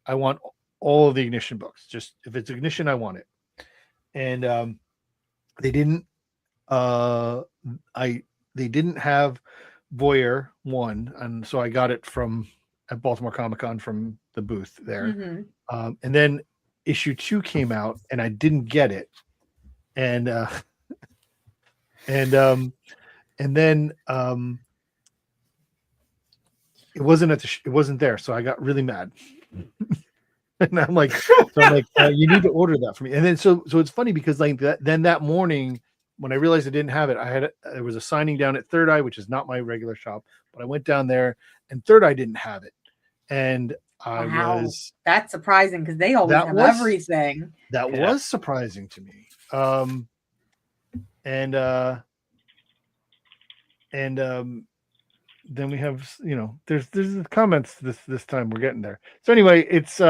I want all of the Ignition books. Just if it's Ignition, I want it. And they didn't. They didn't have Voyeur 1, and so I got it from at Baltimore Comic Con from the booth there. Mhm. And then issue 2 came out, and I didn't get it, and then it wasn't it wasn't there, so I got really mad. And I'm like, you need to order that for me. And then so it's funny because like that morning when I realized I didn't have it, there was a signing down at Third Eye, which is not my regular shop, but I went down there and Third Eye didn't have it, and that's surprising because they always have everything. That was surprising to me. Then we have, there's the comments this time we're getting there. So anyway, it's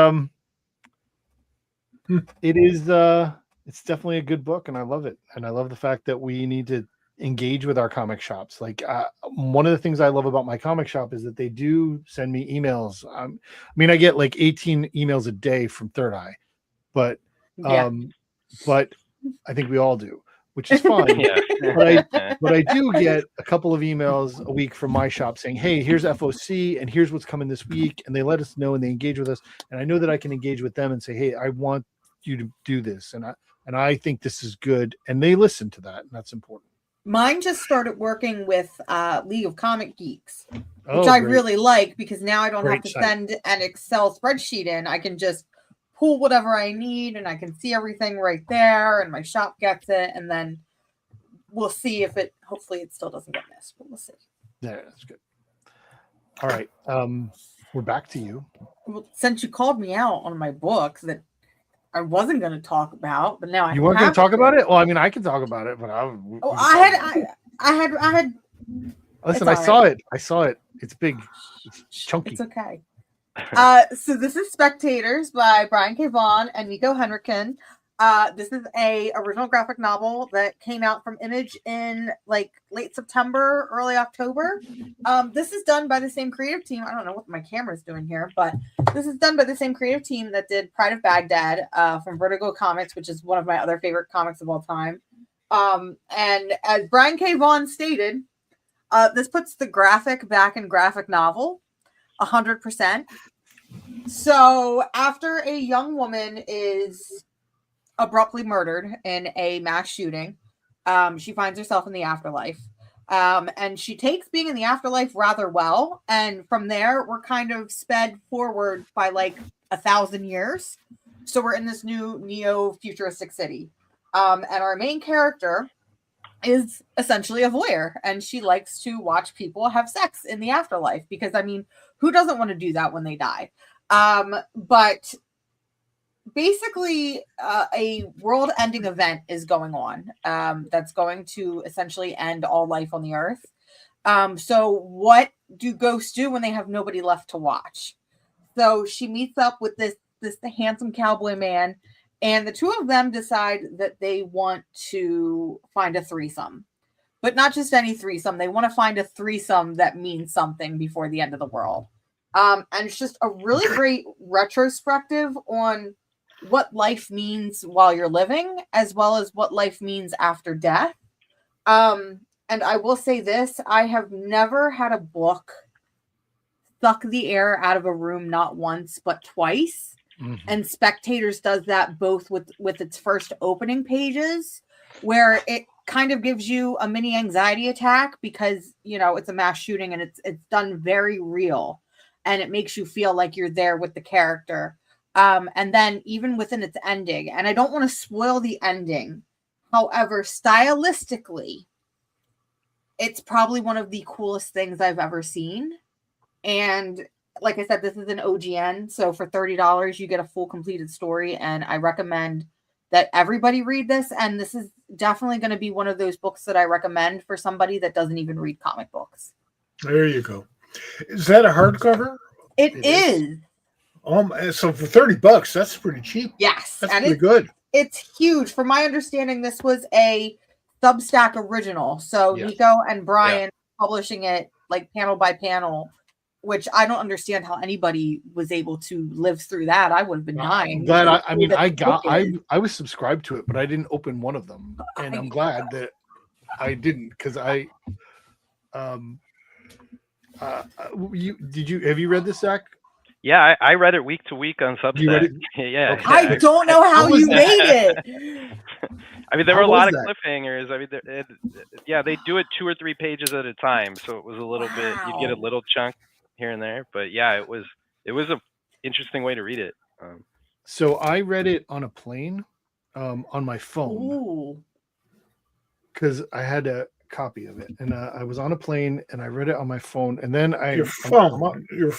it's definitely a good book, and I love it. And I love the fact that we need to engage with our comic shops. Like one of the things I love about my comic shop is that they do send me emails. I get like 18 emails a day from Third Eye, but I think we all do, which is fine. But I do get a couple of emails a week from my shop saying, hey, here's FOC and here's what's coming this week. And they let us know and they engage with us. And I know that I can engage with them and say, hey, I want you to do this. And I think this is good. And they listen to that. And that's important. Mine just started working with League of Comic Geeks, which I really like because now I don't have to send an Excel spreadsheet in. I can just pull whatever I need and I can see everything right there and my shop gets it. And then we'll see if hopefully it still doesn't get missed, but we'll see. Yeah, that's good. All right. We're back to you. Well, since you called me out on my book that I wasn't going to talk about, but now you weren't going to talk about it? Well, I can talk about it, but I had. Listen, I saw it. It's big. It's chunky. It's okay. So this is Spectators by Brian K. Vaughan and Nico Henrikin. This is a original graphic novel that came out from Image in like late September, early October. This is done by the same creative team. I don't know what my camera's doing here, but this is done by the same creative team that did Pride of Baghdad from Vertigo Comics, which is one of my other favorite comics of all time. And as Brian K. Vaughan stated, this puts the graphic back in graphic novel 100%. So after a young woman is abruptly murdered in a mass shooting, she finds herself in the afterlife, and she takes being in the afterlife rather well, and from there we're kind of sped forward by like 1,000 years, so we're in this new neo-futuristic city, and our main character is essentially a voyeur, and she likes to watch people have sex in the afterlife because who doesn't want to do that when they die? But basically, a world-ending event is going on that's going to essentially end all life on the earth. So what do ghosts do when they have nobody left to watch? So she meets up with this handsome cowboy man, and the two of them decide that they want to find a threesome. But not just any threesome. They want to find a threesome that means something before the end of the world. And it's just a really great retrospective on what life means while you're living, as well as what life means after death. And I will say this, I have never had a book suck the air out of a room not once, but twice. Mm-hmm. And Spectators does that both with its first opening pages, where it kind of gives you a mini anxiety attack because, it's a mass shooting and it's done very real. And it makes you feel like you're there with the character. And then even within its ending, and I don't want to spoil the ending. However, stylistically, it's probably one of the coolest things I've ever seen. And like I said, this is an OGN. So for $30, you get a full completed story. And I recommend that everybody read this. And this is definitely going to be one of those books that I recommend for somebody that doesn't even read comic books. There you go. Is that a hardcover? It is. So for $30, that's pretty cheap. Yes. That's pretty good. It's huge. From my understanding, this was a Substack original. So yes. Nico and Brian publishing it like panel by panel, which I don't understand how anybody was able to live through that. I would have been dying. I was subscribed to it, but I didn't open one of them. And I'm glad that I didn't, because I Have you read this, Zach? Yeah, I read it week to week on Substack. You read it? Yeah. Okay. I don't know how was you that? made it. I mean, there How were a lot of was that? cliffhangers. I mean, they do it 2 or 3 pages at a time, so it was a little bit. You'd get a Wow. little chunk here and there, but yeah, it was a interesting way to read it. So I read it on a plane, on my phone, Ooh. because I had a copy of it, and I was on a plane and I read it on my phone, and then Your phone. Your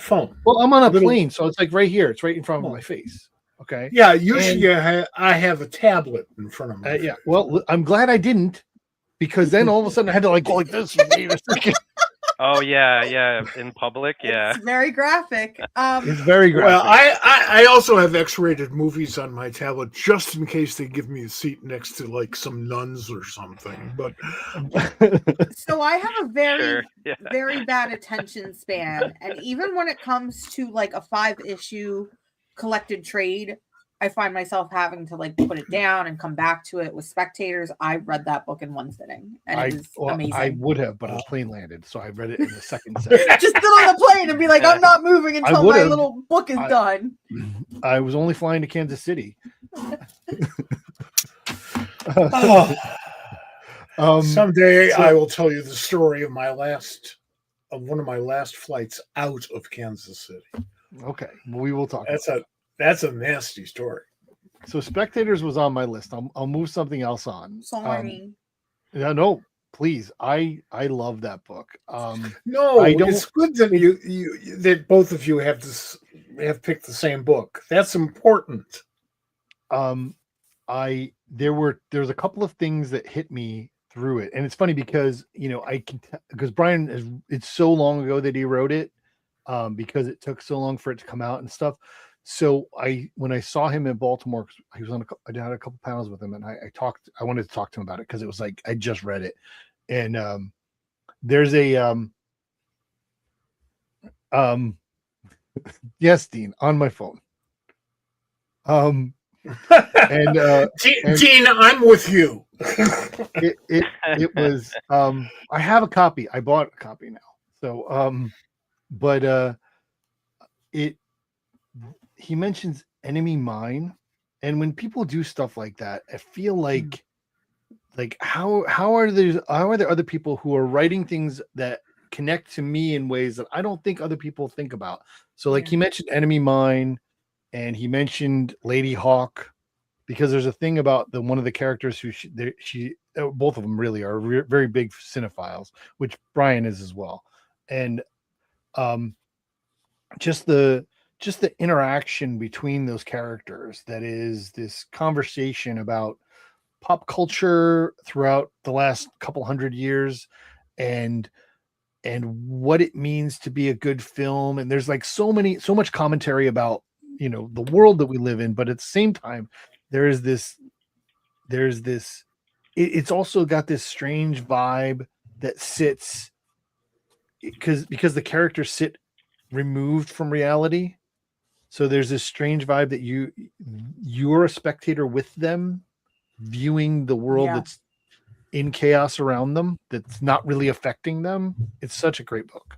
phone. Well, I'm on a Little- plane, so it's like right here. It's right in front of Oh. my face. Okay. Yeah, usually I have a tablet in front of me. Yeah. Well, I'm glad I didn't, because then all of a sudden I had to like go like this. Wait a second. Oh yeah, in public, yeah. It's very graphic. It's very Well, graphic. I also have X-rated movies on my tablet just in case they give me a seat next to like some nuns or something. But So I have a very, Sure. Yeah. very bad attention span. And even when it comes to like a 5-issue collected trade, I find myself having to like put it down and come back to it with Spectators. I read that book in one sitting, and it was amazing. I would have, but a plane landed, so I read it in the second set. Just sit on the plane and be like, I'm not moving until my would've. little book is done. I was only flying to Kansas City. someday I will tell you the story of one of my last flights out of Kansas City. Okay, well, we will talk. That's a nasty story. So Spectators was on my list. I'll move something else on. Sorry. No, please. I love that book. No, I don't- it's good that that both of you have picked the same book. That's important. There's a couple of things that hit me through it, and it's funny because because Brian it's so long ago that he wrote it, because it took so long for it to come out and stuff. So when I saw him in Baltimore, he was I had a couple panels with him, and I wanted to talk to him about it because it was like I just read it, and there's a yes, Dean, on my phone. And Dean, I'm with you. it was I have a copy. I bought a copy now. So but he mentions enemy mine, and when people do stuff like that, I feel like how are there other people who are writing things that connect to me in ways that I don't think other people think about. So like he mentioned enemy mine, and he mentioned Lady Hawk, because there's a thing about one of the characters who she both of them really are very big cinephiles, which Brian is as well. And just the interaction between those characters, that is this conversation about pop culture throughout the last couple hundred years, and what it means to be a good film. And there's like so much commentary about the world that we live in, but at the same time there's this it's also got this strange vibe that sits because the characters sit removed from reality. So there's this strange vibe that you're a spectator with them, viewing the world that's in chaos around them, that's not really affecting them. It's such a great book.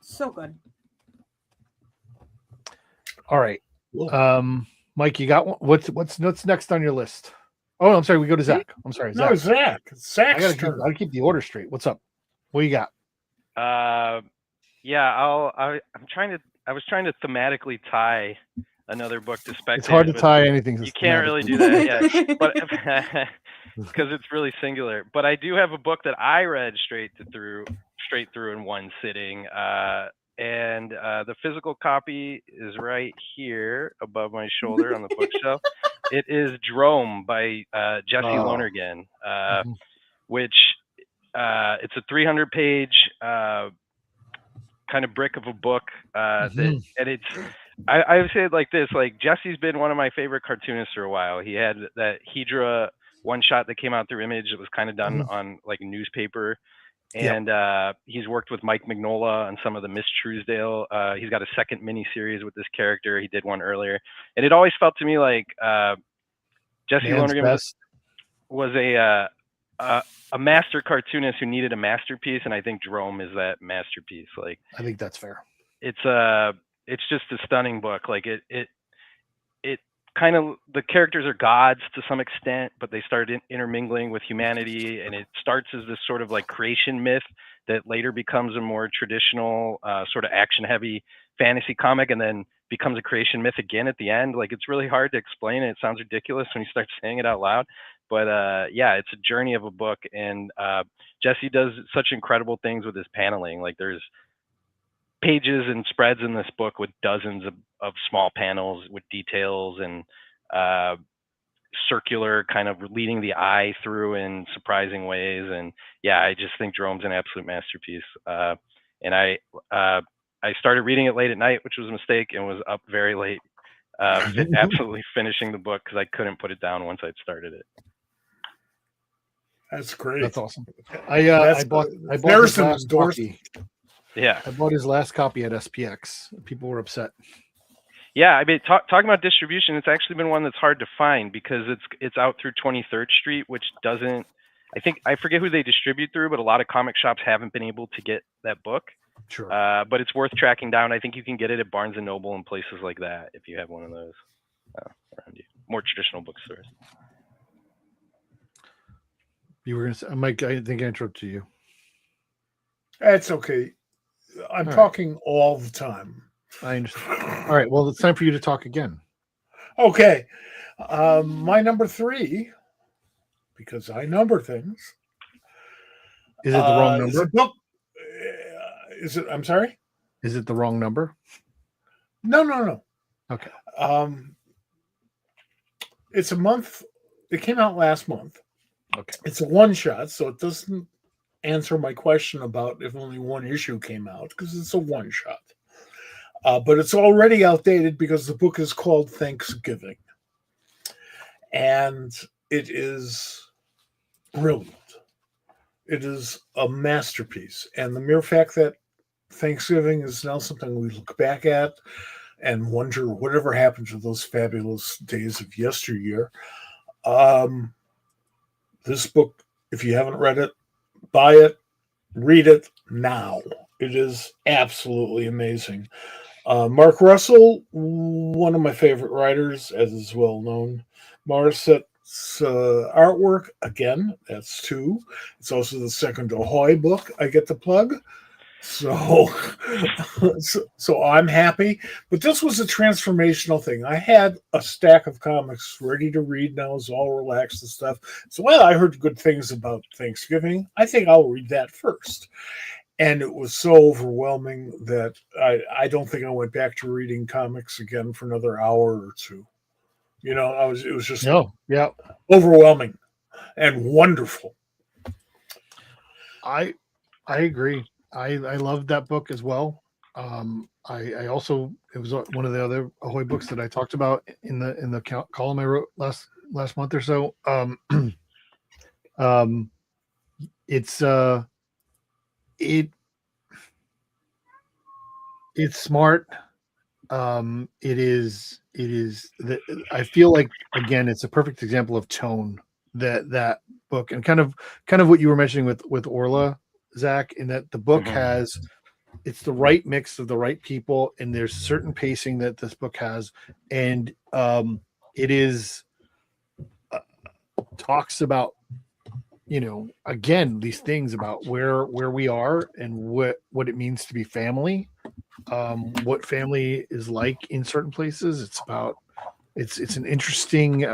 So good. All right. Mike, you got one? What's next on your list? Oh, I'm sorry. We go to Zach. I'm sorry. No, Zach. I gotta keep the order straight. What's up? What you got? Yeah, I was trying to thematically tie another book to Spectators. It's hard to tie anything. You can't really do that, yeah. But because it's really singular. But I do have a book that I read straight through in one sitting. And the physical copy is right here above my shoulder on the bookshelf. It is Drome by Jesse Lonergan, which it's a 300-page kind of brick of a book. And it's I would say it like this: like Jesse's been one of my favorite cartoonists for a while. He had that Hedra one shot that came out through Image that was kind of done on like a newspaper. And he's worked with Mike Mignola on some of the Miss Truesdale. He's got a second mini-series with this character. He did one earlier. And it always felt to me like Jesse Lonergan was a master cartoonist who needed a masterpiece, and I think Jerome is that masterpiece. Like, I think that's fair. it's just a stunning book. Like it kind of, the characters are gods to some extent, but they start intermingling with humanity, and it starts as this sort of like creation myth that later becomes a more traditional sort of action heavy fantasy comic, and then becomes a creation myth again at the end. Like, it's really hard to explain, and it sounds ridiculous when you start saying it out loud, but yeah, it's a journey of a book. And Jesse does such incredible things with his paneling. Like, there's pages and spreads in this book with dozens of small panels with details and circular kind of leading the eye through in surprising ways. And yeah, I just think Jerome's an absolute masterpiece. And I started reading it late at night, which was a mistake, and was up very late, absolutely finishing the book because I couldn't put it down once I'd started it. That's great. That's awesome. I bought his last copy. Yeah, I bought his last copy at SPX. People were upset. Yeah, I mean, talking about distribution, it's actually been one that's hard to find because it's out through 23rd Street, which doesn't. I forget who they distribute through, but a lot of comic shops haven't been able to get that book. Sure. But it's worth tracking down. I think you can get it at Barnes and Noble and places like that if you have one of those around you. More traditional bookstores. You were going to say, Mike, I think I interrupted you. That's okay. I'm talking all the time. I understand. All right. Well, it's time for you to talk again. Okay. My number 3, because I number things. Is it the wrong number? Is a book. I'm sorry? Is it the wrong number? No. Okay. It's a month. It came out last month. Okay. It's a one-shot, so it doesn't answer my question about if only one issue came out, because it's a one-shot. But it's already outdated because the book is called Thanksgiving. And it is brilliant. It is a masterpiece. And the mere fact that Thanksgiving is now something we look back at and wonder whatever happened to those fabulous days of yesteryear. This book, if you haven't read it, buy it, read it now. It is absolutely amazing. Mark Russell, one of my favorite writers, as is well known. Morissette's artwork, again, that's 2. It's also the second Ahoy book I get to plug. So I'm happy. But this was a transformational thing. I had a stack of comics ready to read, and I was all relaxed and stuff. So, I heard good things about Thanksgiving. I think I'll read that first. And it was so overwhelming that I don't think I went back to reading comics again for another hour or 2. It was just overwhelming and wonderful. I agree. I loved that book as well. I also, it was one of the other Ahoy books that I talked about in the column I wrote last month or so. It's smart. I feel like, again, it's a perfect example of tone, that book, and kind of what you were mentioning with Orla, Zach, in that the book it's the right mix of the right people, and there's certain pacing that this book has, and it is talks about, again, these things about where we are and what it means to be family, what family is like in certain places. It's about it's an interesting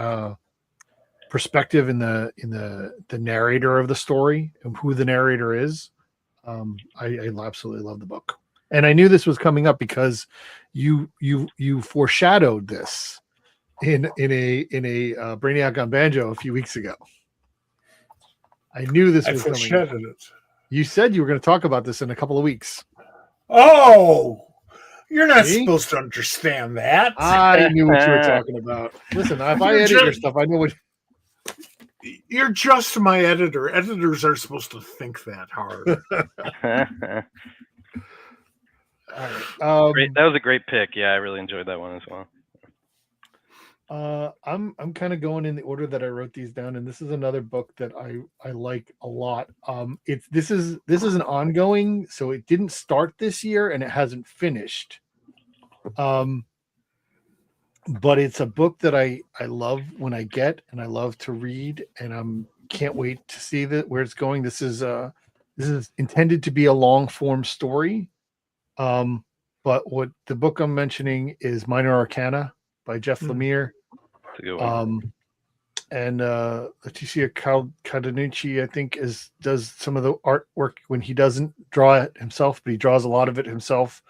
perspective in the narrator of the story and who the narrator is. I absolutely love the book, and I knew this was coming up because you foreshadowed this in a Brainiac on Banjo a few weeks ago. I knew this was coming up. You said you were going to talk about this in a couple of weeks. Oh, you're not supposed to understand that. I knew what you were talking about. Listen, if I edit your stuff, I know what. You're just my editor. Editors are supposed to think that hard. Great. That was a great pick. Yeah, I really enjoyed that one as well. I'm kind of going in the order that I wrote these down, and this is another book that I like a lot. This is an ongoing, so it didn't start this year and it hasn't finished. But it's a book that I love when I get, and I love to read, and can't wait to see where it's going. This is intended to be a long form story. But what the book I'm mentioning is Minor Arcana by Jeff Lemire. That's a good one. And Leticia Cardanucci, I think, does some of the artwork when he doesn't draw it himself, but he draws a lot of it himself.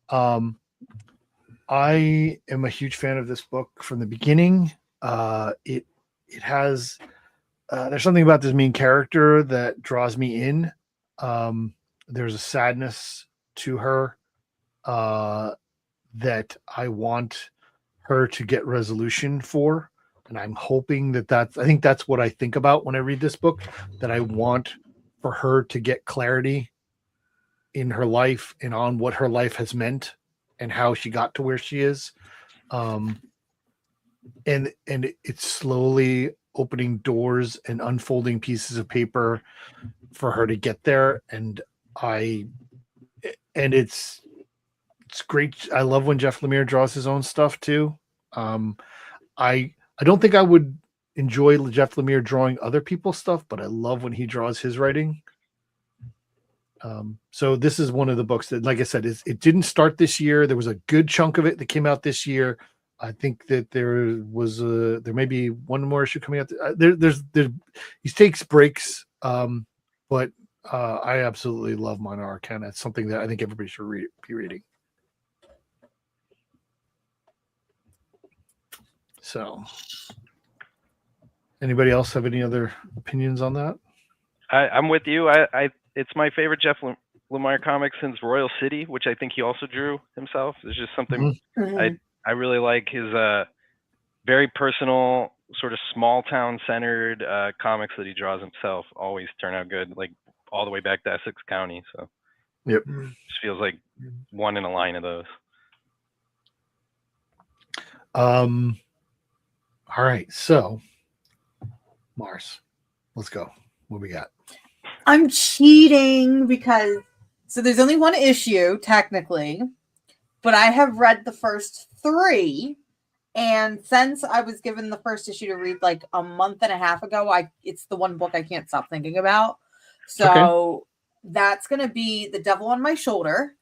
I am a huge fan of this book from the beginning. It has there's something about this main character that draws me in. There's a sadness to her that I want her to get resolution for. And I'm hoping I think that's what I think about when I read this book, that I want for her to get clarity in her life and on what her life has meant and how she got to where she is. And it's slowly opening doors and unfolding pieces of paper for her to get there. And it's great. I love when Jeff Lemire draws his own stuff too. I don't think I would enjoy Jeff Lemire drawing other people's stuff, but I love when he draws his writing. So this is one of the books that, like I said, it didn't start this year. There was a good chunk of it that came out this year. I think that there may be one more issue coming out. He takes breaks, but I absolutely love Minor Arcana. It's something that I think everybody should be reading. So, anybody else have any other opinions on that? I'm with you. It's my favorite Jeff Lemire comic since Royal City, which I think he also drew himself. There's just something I really like his very personal, sort of small town centered comics that he draws himself. Always turn out good, like all the way back to Essex County. So, yep, just feels like one in a line of those. All right, so Mars, let's go. What we got? I'm cheating because there's only one issue technically, but I have read the first 3, and since I was given the first issue to read like a month and a half ago, it's the one book I can't stop thinking about. So that's gonna be The Devil on My Shoulder,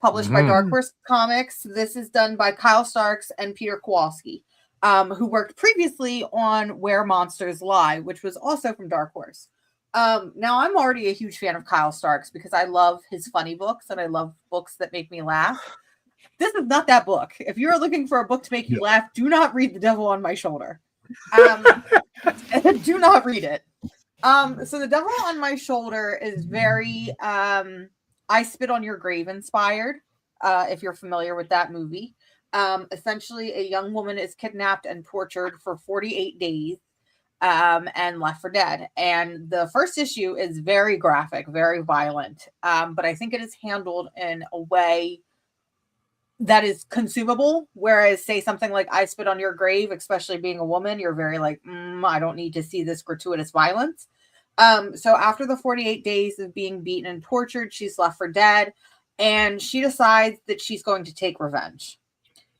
published by Dark Horse Comics. This is done by Kyle Starks and Peter Kowalski, who worked previously on Where Monsters Lie, which was also from Dark Horse. Now I'm already a huge fan of Kyle Starks because I love his funny books and I love books that make me laugh. This is not that book. If you're looking for a book to make you laugh, do not read The Devil on My Shoulder. Do not read it. So The Devil on My Shoulder is very I Spit on Your Grave inspired, if you're familiar with that movie. Essentially, a young woman is kidnapped and tortured for 48 days and left for dead. And the first issue is very graphic, very violent, but I think it is handled in a way that is consumable. Whereas, say something like I Spit on Your Grave, especially being a woman, you're very like, I don't need to see this gratuitous violence. So after the 48 days of being beaten and tortured, she's left for dead, and she decides that she's going to take revenge.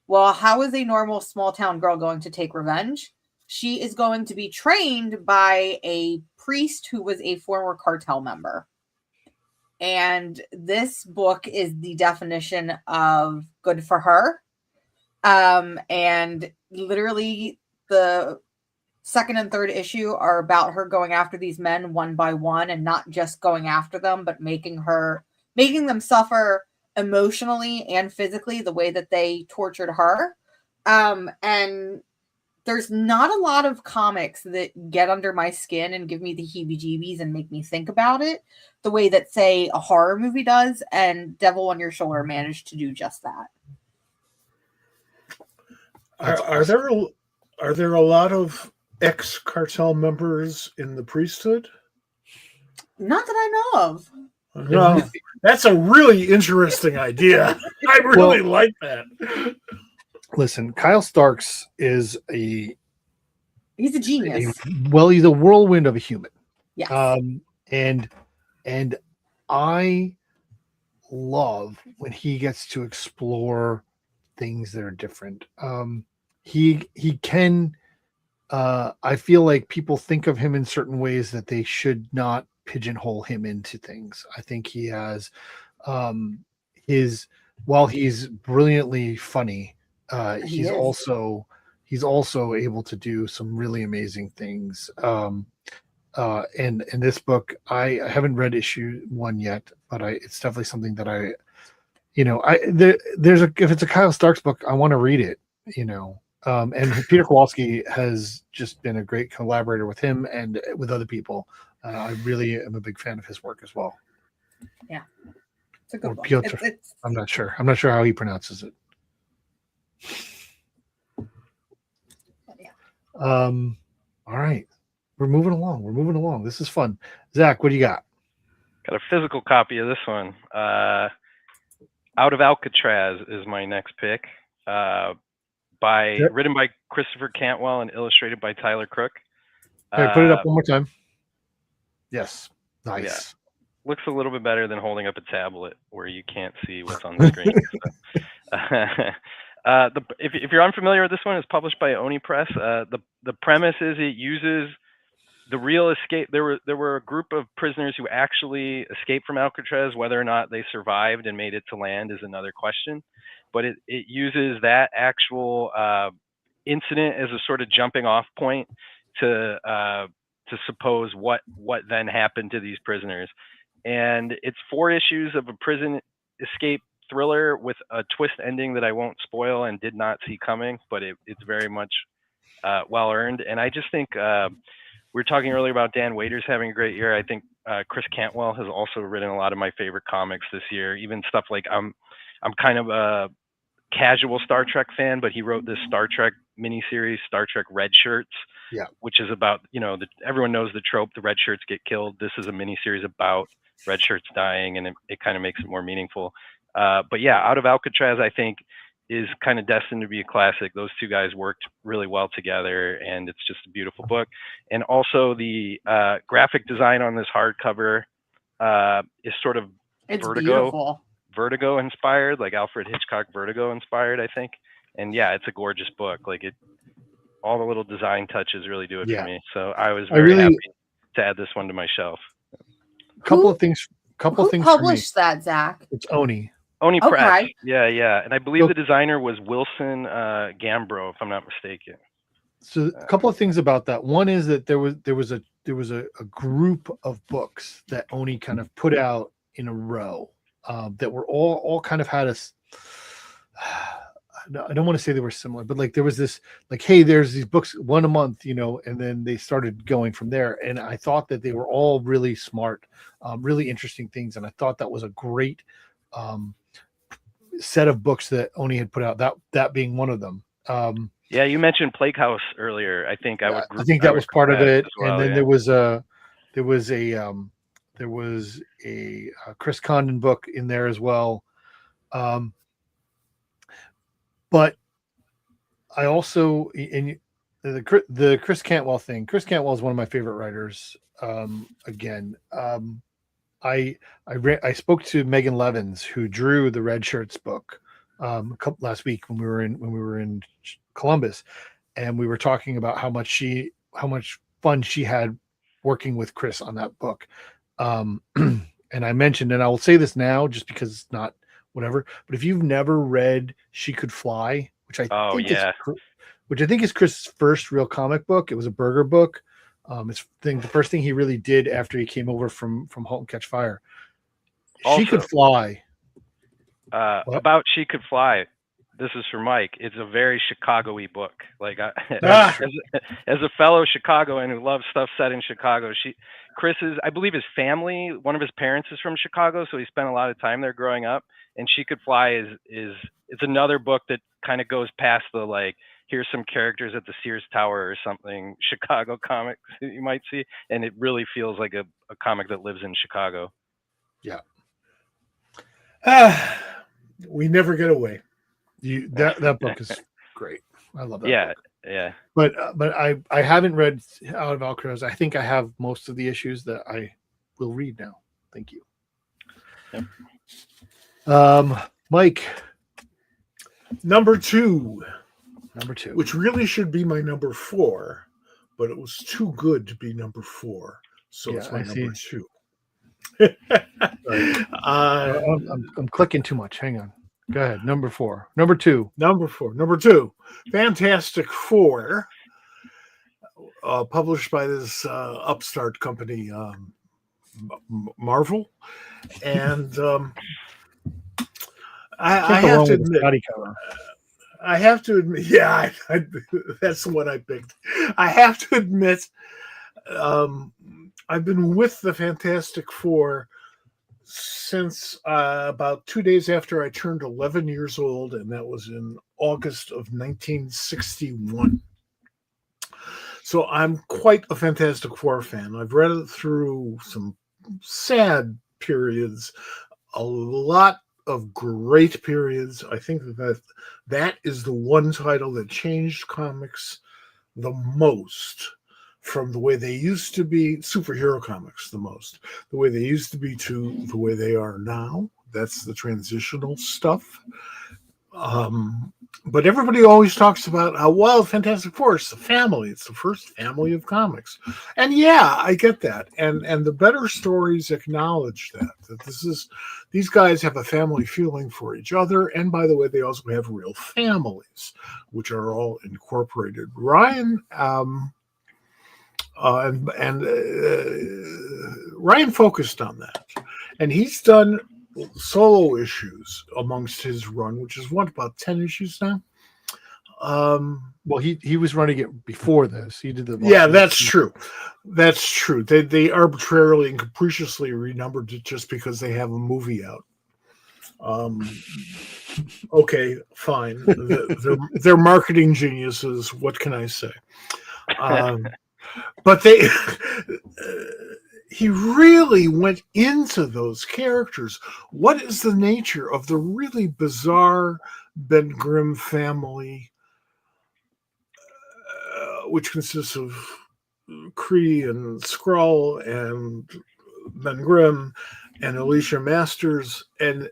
Well, how is a normal small town girl going to take revenge? She is going to be trained by a priest who was a former cartel member. And this book is the definition of good for her. And literally the second and third issue are about her going after these men one by one, and not just going after them, but making them suffer emotionally and physically the way that they tortured her. And there's not a lot of comics that get under my skin and give me the heebie-jeebies and make me think about it the way that, say, a horror movie does, and Devil on Your Shoulder managed to do just that. Are there a lot of ex-cartel members in the priesthood? Not that I know of. No, that's a really interesting idea. I really like that. listen, Kyle Starks is He's a genius. he's a whirlwind of a human. Yes. And I love when he gets to explore things that are different. He can. I feel like people think of him in certain ways that they should not pigeonhole him into things. I think he has his while he's brilliantly funny, He he's is. also able to do some really amazing things. And in this book, I haven't read issue 1 yet, but it's definitely something that there's if it's a Kyle Starks book, I want to read it. And Peter Kowalski has just been a great collaborator with him and with other people. I really am a big fan of his work as well. Yeah, it's a good Or book. Piotr. I'm not sure. I'm not sure how he pronounces it. Yeah. All right. We're moving along. This is fun. Zach, what do you got? Got a physical copy of this one. Out of Alcatraz is my next pick. Written by Christopher Cantwell and illustrated by Tyler Crook. Hey, put it up one more time. Yes. Nice. Yeah. Looks a little bit better than holding up a tablet where you can't see what's on the screen. If you're unfamiliar with this one, it's published by Oni Press. The premise is it uses the real escape. There were a group of prisoners who actually escaped from Alcatraz. Whether or not they survived and made it to land is another question. But it uses that actual incident as a sort of jumping off point to suppose what then happened to these prisoners. And it's 4 issues of a prison escape thriller with a twist ending that I won't spoil and did not see coming, but it's very much well earned. And I just think we were talking earlier about Dan Waiters having a great year. I think Chris Cantwell has also written a lot of my favorite comics this year. Even stuff like I'm kind of a casual Star Trek fan, but he wrote this Star Trek miniseries, Star Trek Red Shirts, which is about, everyone knows the trope, the red shirts get killed. This is a miniseries about red shirts dying, and it kind of makes it more meaningful. But yeah, Out of Alcatraz, I think, is kind of destined to be a classic. Those two guys worked really well together, and it's just a beautiful book. And also the graphic design on this hardcover is sort of Vertigo inspired, like Alfred Hitchcock Vertigo inspired, I think. And yeah, it's a gorgeous book. Like all the little design touches really do it for me. So I was very happy to add this one to my shelf. Couple of things. Who published that, Zach? It's Oni. Oni Press. Yeah. And I believe the designer was Wilson Gambro, if I'm not mistaken. So a couple of things about that. One is that there was a group of books that Oni kind of put out in a row that were all kind of had us. I don't want to say they were similar, but like there was this like, hey, there's these books, one a month, and then they started going from there. And I thought that they were all really smart, really interesting things. And I thought that was a great set of books that Oni had put out, that being one of them. Yeah, you mentioned Plague House earlier. I think I think that was part of it. Well, and then there was a Chris Condon book in there as well. But I also, in the Chris Cantwell thing, Chris Cantwell is one of my favorite writers. I spoke to Megan Levins, who drew the Red Shirts book last week when we were in Columbus, and we were talking about how much fun she had working with Chris on that book. And I mentioned, and I will say this now just because it's not whatever, but if you've never read She Could Fly, which I think is Chris's first real comic book. It was a Berger book. The first thing he really did after he came over from Halt and Catch Fire. Also, She Could Fly. About She Could Fly. This is for Mike. It's a very Chicago-y book. Like as a fellow Chicagoan who loves stuff set in Chicago, I believe his family, one of his parents is from Chicago, so he spent a lot of time there growing up. And She Could Fly it's another book that kind of goes past the like, here's some characters at the Sears Tower or something, Chicago comics you might see, and it really feels like a comic that lives in Chicago. Yeah. We never get away. That book is great. I love that. Yeah, book. yeah. But I haven't read Out of Alcatraz. I think I have most of the issues that I will read now. Thank you. Yep. Mike, Number 2, number 2. which really should be my number 4, but it was too good to be number 4, so it's Yeah, my I number see. 2. I'm clicking too much. Hang on. Go ahead. Number 4. Number 2. Number 2, Fantastic Four, published by this upstart company, Marvel, and I Can't go have wrong to with a admit, Scotty cover. yeah, that's the one I picked. I have to admit, I've been with the Fantastic Four since about 2 days after I turned 11 years old, and that was in August of 1961. So I'm quite a Fantastic Four fan. I've read it through some sad periods, a lot of great periods. I think that is the one title that changed comics the most from the way they used to be, superhero comics the most, the way they used to be to the way they are now. That's the transitional stuff. But everybody always talks about how, well, Fantastic Four is the family. It's the first family of comics. And yeah, I get that. And the better stories acknowledge that these guys have a family feeling for each other. And by the way, they also have real families, which are all incorporated. Ryan Ryan focused on that. And he's done solo issues amongst his run, which is about 10 issues now. Well, he was running it before this. He did the That's true. That's true. They arbitrarily and capriciously renumbered it just because they have a movie out. Okay, fine. They're marketing geniuses. What can I say? But he really went into those characters. What is the nature of the really bizarre Ben Grimm family, which consists of Kree and Skrull and Ben Grimm and Alicia Masters? And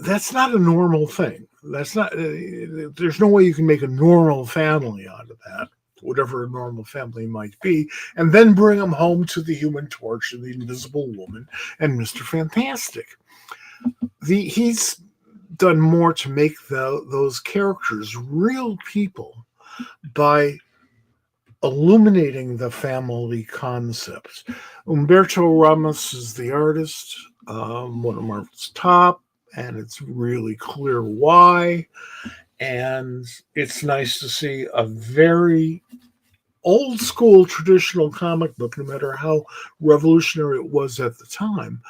that's not a normal thing. That's not. There's no way you can make a normal family out of that, whatever a normal family might be, and then bring them home to the Human Torch and the Invisible Woman and Mr. Fantastic. He's done more to make those characters real people by illuminating the family concept. Humberto Ramos is the artist, one of Marvel's top, and it's really clear why. And it's nice to see a very old school traditional comic book, no matter how revolutionary it was at the time,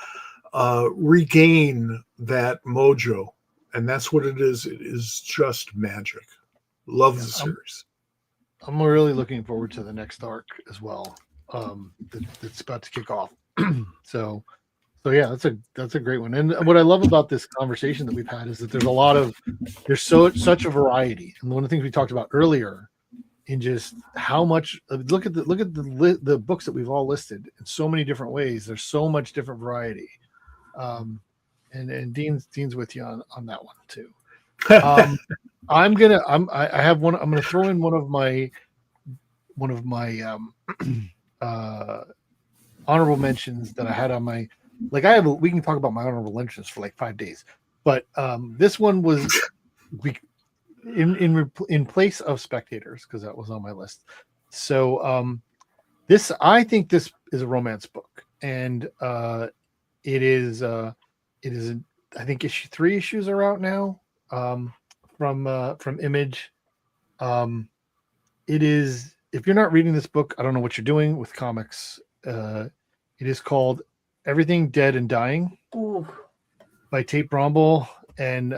regain that mojo. And that's what it is. It is just magic. Love the series. I'm really looking forward to the next arc as well. That's about to kick off. So yeah, that's a great one. And what I love about this conversation that we've had is that there's such a variety. And one of the things we talked about earlier, in just how much look at the books that we've all listed in so many different ways. There's so much different variety. And Dean's with you on that one too. I'm gonna throw in one of my honorable mentions that I had on my, we can talk about my honorable mentions for like 5 days, but this one was in place of Spectators, because that was on my list. So I think this is a romance book, and it is I think 3 issues are out now from Image. It is, if you're not reading this book, I don't know what you're doing with comics. It is called Everything Dead and Dying. Ooh. By Tate Bromble and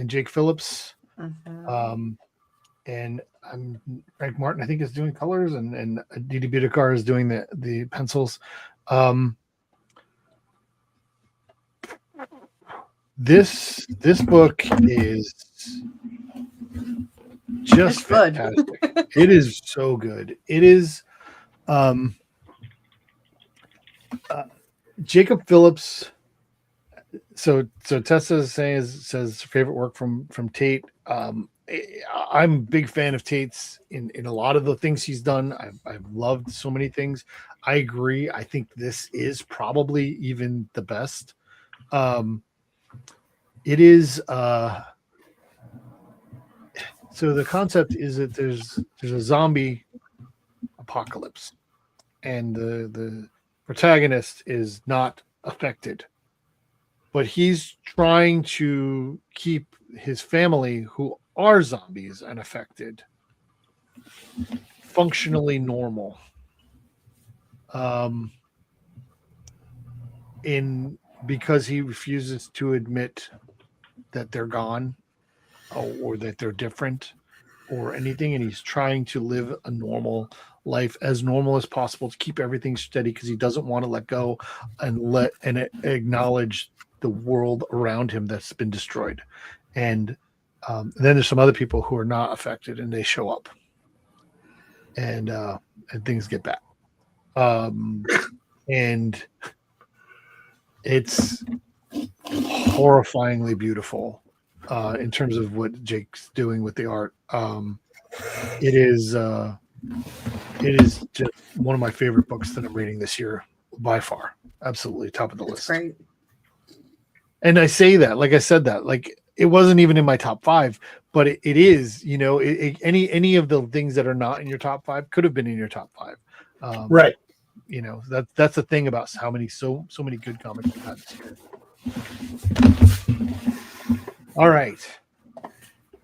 Jake Phillips. Mm-hmm. And Frank Martin, I think, is doing colors, and Didi Bidikar is doing the pencils. This book is Just It's good. fantastic. It is so good. It is Jacob Phillips. So Tessa says favorite work from Tate. I'm a big fan of Tate's in a lot of the things he's done. I've loved so many things. I agree. I think this is probably even the best. It is so the concept is that there's a zombie apocalypse, and the protagonist is not affected, but he's trying to keep his family, who are zombies and affected, functionally normal. Because he refuses to admit that they're gone, or that they're different or anything, and he's trying to live a normal life, as normal as possible, to keep everything steady, because he doesn't want to let go and acknowledge the world around him that's been destroyed. And then there's some other people who are not affected, and they show up, and things get bad. And it's horrifyingly beautiful in terms of what Jake's doing with the art. It is just one of my favorite books that I'm reading this year by far. Absolutely top of the list. Great. And I say that, like I said that, like it wasn't even in my top 5, but it is, any of the things that are not in your top 5 could have been in your top 5. Right. That's the thing about how many so many good comics we've had this year. All right,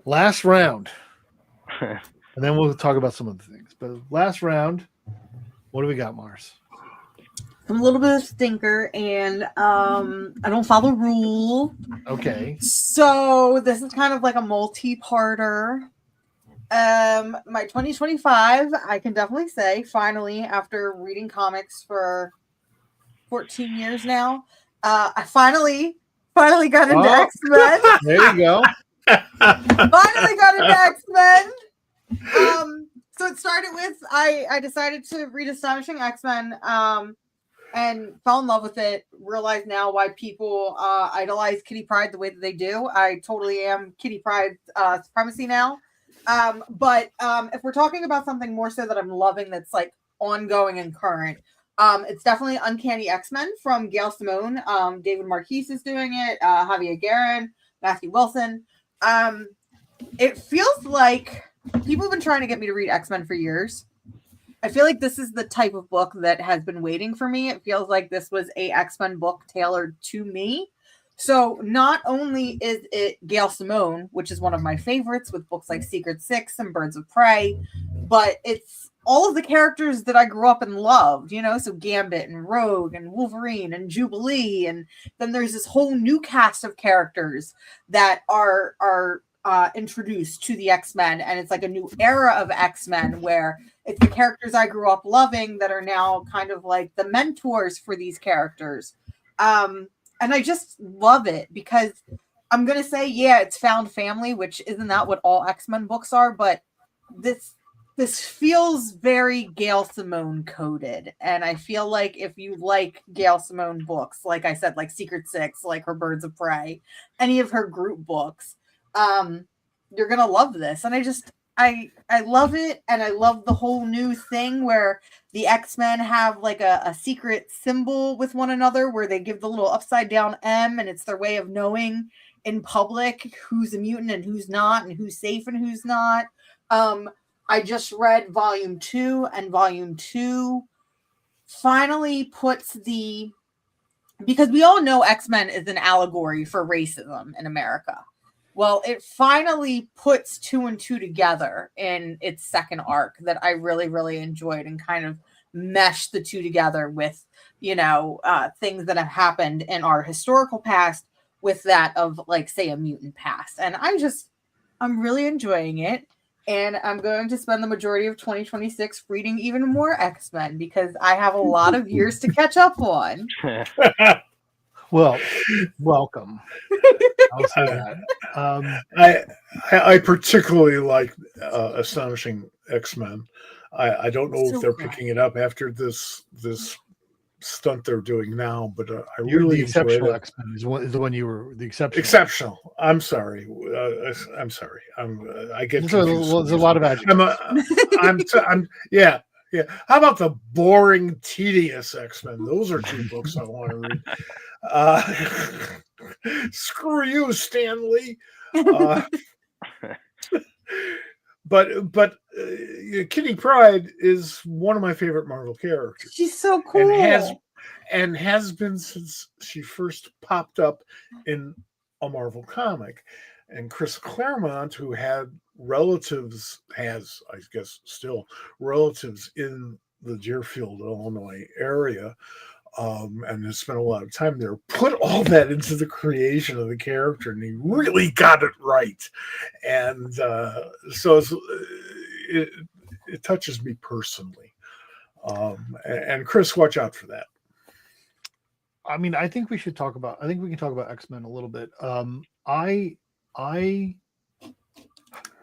last round, and then we'll talk about some other things. But last round, what do we got, Mars? I'm a little bit of a stinker, and I don't follow rule. Okay. So this is kind of like a multi-parter. My 2025, I can definitely say, finally, after reading comics for 14 years now, I finally got into X-Men. There you go. Finally got into X-Men. So it started with I decided to read Astonishing X-Men, and fell in love with it. Realize now why people idolize Kitty Pryde the way that they do. I totally am Kitty Pryde supremacy now. But if we're talking about something more so that I'm loving, that's like ongoing and current, it's definitely Uncanny X-Men from Gail Simone. David Marquise is doing it. Javier Guerin, Matthew Wilson. It feels like people have been trying to get me to read X-Men for years. I feel like this is the type of book that has been waiting for me. It feels like this was a X-Men book tailored to me. So not only is it Gail Simone, which is one of my favorites with books like Secret Six and Birds of Prey, but it's all of the characters that I grew up and loved, so Gambit and Rogue and Wolverine and Jubilee. And then there's this whole new cast of characters that are introduced to the X-Men, and it's like a new era of X-Men where it's the characters I grew up loving that are now kind of like the mentors for these characters. And I just love it, because I'm going to say, yeah, it's found family, which isn't that what all X-Men books are, but this feels very Gail Simone coded. And I feel like if you like Gail Simone books, like I said, like Secret Six, like her Birds of Prey, any of her group books, you're going to love this. And I love it. And I love the whole new thing where the X-Men have like a secret symbol with one another, where they give the little upside down M, and it's their way of knowing in public who's a mutant and who's not, and who's safe and who's not. I just read volume 2, and volume 2 finally puts because we all know X-Men is an allegory for racism in America. Well, it finally puts 2 and 2 together in its second arc that I really, really enjoyed, and kind of meshed the 2 together with, things that have happened in our historical past with that of, like, say, a mutant past. And I'm really enjoying it. And I'm going to spend the majority of 2026 reading even more X-Men, because I have a lot of years to catch up on. Well, welcome. I'll say that. I particularly like Astonishing X-Men. I don't know if So they're good. picking it up after this stunt they're doing now, but I You're really the enjoyed exceptional it. X-Men is the one you were the exceptional. Exceptional. I'm sorry. I'm sorry. I get There's confused. a lot of adjectives. Yeah. How about the boring, tedious X-Men? Those are two books I want to read. Screw you, Stanley. But Kitty Pryde is one of my favorite Marvel characters. She's so cool. And has been since she first popped up in a Marvel comic. And Chris Claremont, who has, I guess, still relatives in the Deerfield, Illinois area, and has spent a lot of time there, put all that into the creation of the character, and he really got it right. And so it touches me personally. And Chris, watch out for that. I mean, I think we can talk about X-Men a little bit.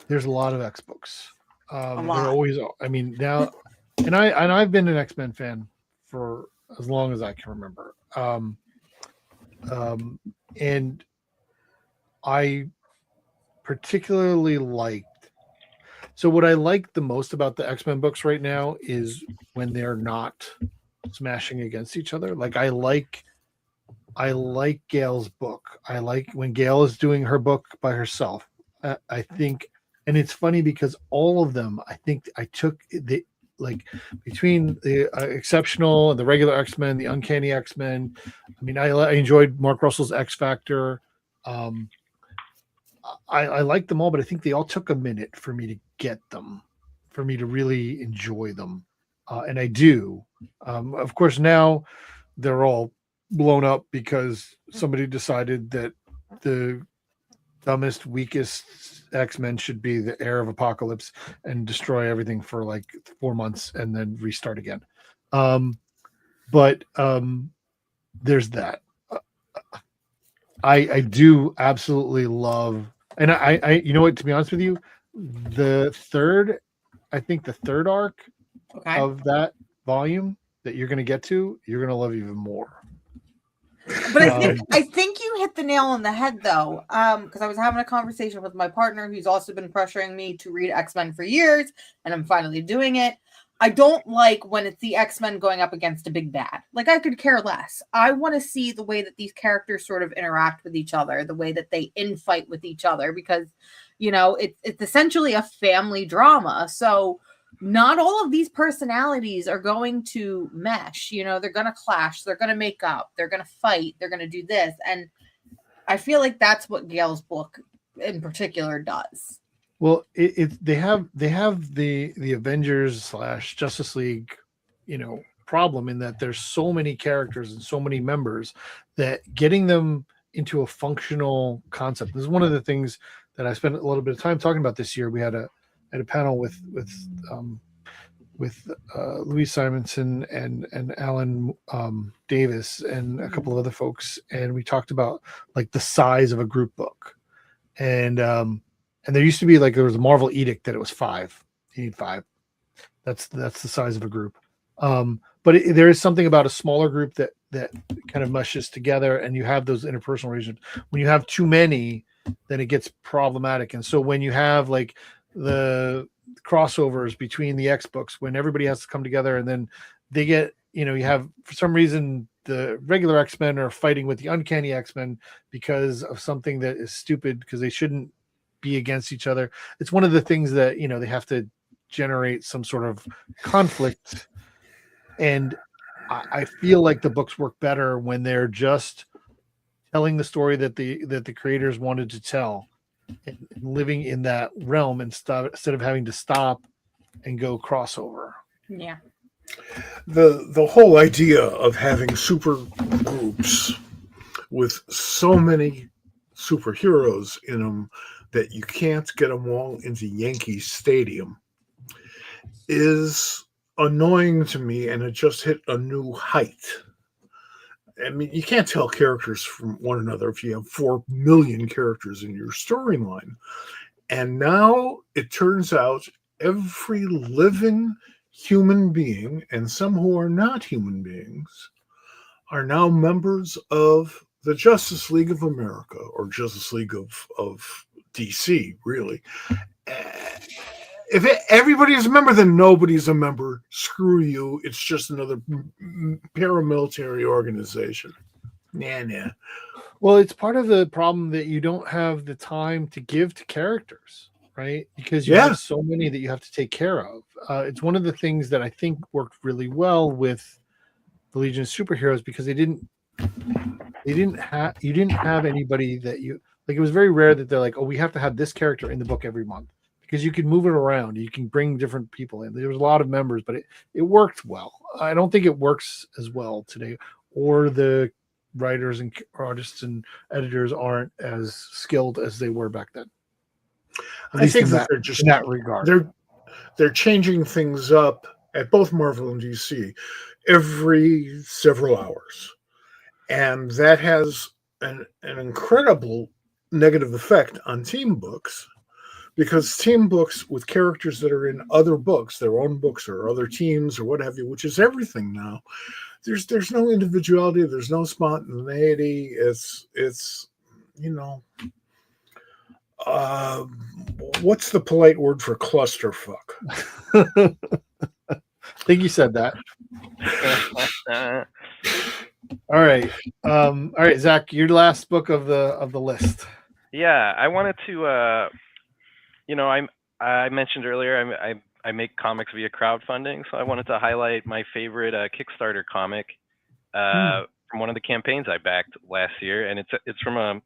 There's a lot of X books. A There lot. always are. I mean, now, and I've been an X-Men fan for as long as I can remember. And I particularly liked. So what I like the most about the X-Men books right now is when they're not smashing against each other. Like I like Gail's book. I like when Gail is doing her book by herself. I think, and it's funny because all of them, I think I took the like between the exceptional, the regular X-Men, the uncanny X-Men. I mean, I enjoyed Mark Russell's X Factor. I like them all, but I think they all took a minute for me to get them, for me to really enjoy them, and I do. Of course, now they're all blown up because somebody decided that the dumbest, weakest X-Men should be the heir of Apocalypse and destroy everything for like 4 months and then restart again. But there's that. I do absolutely love, and I you know what, to be honest with you, I think the third arc of that volume that you're going to get to, you're going to love even more. But I think you hit the nail on the head though, because I was having a conversation with my partner who's also been pressuring me to read X-Men for years, and I'm finally doing it. I don't like when it's the X-Men going up against a big bad. Like, I could care less. I want to see the way that these characters sort of interact with each other, the way that they infight with each other, because, you know, it's essentially a family drama. So not all of these personalities are going to mesh. You know, they're going to clash. They're going to make up. They're going to fight. They're going to do this. And I feel like that's what Gail's book in particular does. Well, they have the Avengers / Justice League, you know, problem in that there's so many characters and so many members that getting them into a functional concept. This is one of the things that I spent a little bit of time talking about this year. We had a panel with Louise Simonson and Alan Davis and a couple of other folks, and we talked about like the size of a group book, and there used to be like there was a Marvel edict that it was 5. You need 5. That's the size of a group. But there is something about a smaller group that kind of mushes together, and you have those interpersonal relationships. When you have too many, then it gets problematic. And so when you have like the crossovers between the X books, when everybody has to come together, and then they get, you know, you have for some reason the regular X-Men are fighting with the uncanny X-Men because of something that is stupid because they shouldn't be against each other. It's one of the things that, you know, they have to generate some sort of conflict, and I feel like the books work better when they're just telling the story that the creators wanted to tell and living in that realm instead of having to stop and go crossover. Yeah. The whole idea of having super groups with so many superheroes in them that you can't get them all into Yankee Stadium is annoying to me, and it just hit a new height. I mean, you can't tell characters from one another if you have 4 million characters in your storyline. And now it turns out every living human being, and some who are not human beings, are now members of the Justice League of America, or Justice League of DC, really. If everybody is a member, then nobody's a member. Screw you. It's just another paramilitary organization. Nah. Well, it's part of the problem that you don't have the time to give to characters, right? Because you have so many that you have to take care of. It's one of the things that I think worked really well with the Legion of Superheroes, because you didn't have anybody that you like. It was very rare that they're like, oh, we have to have this character in the book every month, because you could move it around. You can bring different people in. There was a lot of members, but it worked well. I don't think it works as well today, or the writers and artists and editors aren't as skilled as they were back then. I think that they're just in that regard. They're changing things up at both Marvel and DC every several hours, and that has an incredible negative effect on team books, because team books with characters that are in other books, their own books or other teams or what have you, which is everything now, there's no individuality, there's no spontaneity. It's what's the polite word for clusterfuck? I think you said that. All right, Zach, your last book of the list. Yeah, I wanted to. I mentioned earlier I make comics via crowdfunding, so I wanted to highlight my favorite Kickstarter comic from one of the campaigns I backed last year, and it's from a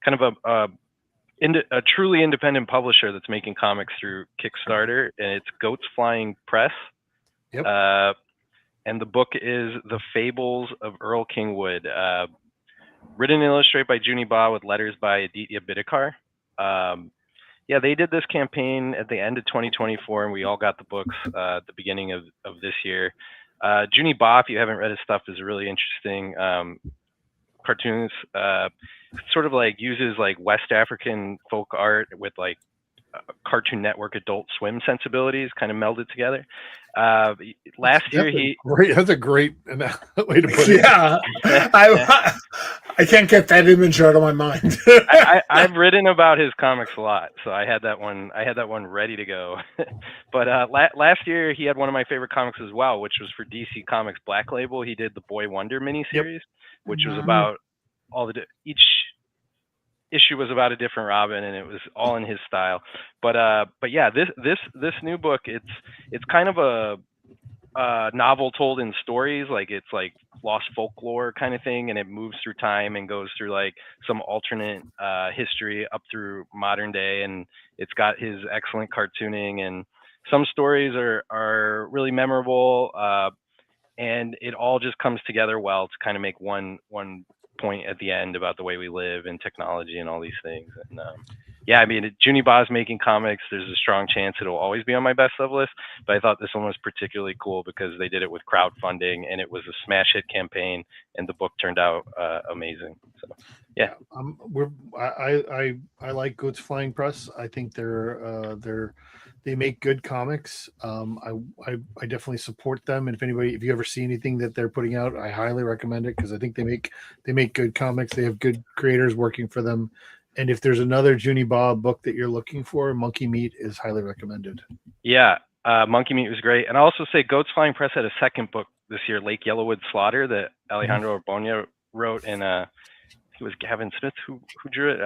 kind of a truly independent publisher that's making comics through Kickstarter, and it's Goats Flying Press. Yep. And the book is The Fables of Earl Kingwood, written and illustrated by Junie Ba with letters by Aditya Bidikar. Yeah, they did this campaign at the end of 2024, and we all got the books at the beginning of this year. Junie Ba, if you haven't read his stuff, is a really interesting cartoonist. Sort of like uses like West African folk art with like Cartoon Network Adult Swim sensibilities kind of melded together. Last year that's a great way to put it. Yeah, I can't get that image out of my mind. I've written about his comics a lot, so I had that one ready to go. But last year he had one of my favorite comics as well, which was for DC Comics Black Label. He did the Boy Wonder miniseries, which was about each issue was about a different Robin, and it was all in his style. But yeah, this new book, it's kind of a novel told in stories, like it's like lost folklore kind of thing, and it moves through time and goes through like some alternate history up through modern day, and it's got his excellent cartooning, and some stories are really memorable, and it all just comes together well to kind of make one point at the end about the way we live and technology and all these things. And yeah, I mean, Junie Ba's making comics, there's a strong chance it'll always be on my best of list, but I thought this one was particularly cool because they did it with crowdfunding, and it was a smash hit campaign, and the book turned out amazing. So yeah. I like Goats Flying Press. I think they make good comics. I definitely support them, and if you ever see anything that they're putting out, I highly recommend it, because I think they make good comics. They have good creators working for them, and if there's another Junie Ba book that you're looking for, Monkey Meat is highly recommended. Yeah, Monkey Meat was great, and I also say Goats Flying Press had a second book this year, Lake Yellowwood Slaughter, that Alejandro Orbonia wrote, and it was Gavin Smith who drew it.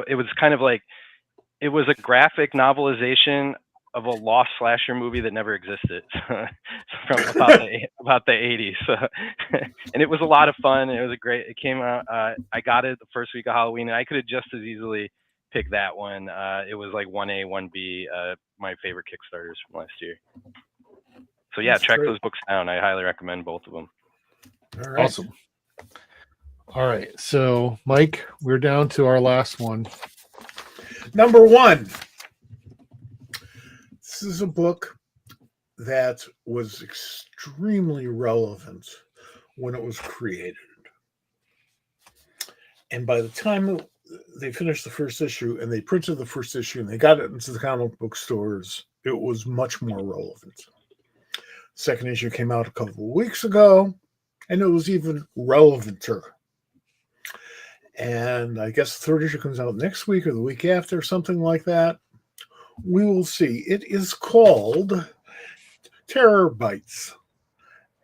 It was kind of like, it was a graphic novelization of a lost slasher movie that never existed from about the 80s. So, and it was a lot of fun. It came out, I got it the first week of Halloween, and I could have just as easily picked that one. It was like 1A, 1B, my favorite Kickstarters from last year. So yeah, track those books down. I highly recommend both of them. All right. Awesome. All right. So Mike, we're down to our last one. Number 1. This is a book that was extremely relevant when it was created. And by the time they finished the first issue and they printed the first issue and they got it into the comic book stores, it was much more relevant. Second issue came out a couple of weeks ago, and it was even relevanter. And I guess the third issue comes out next week or the week after, something like that. We will see. It is called Terror Bites.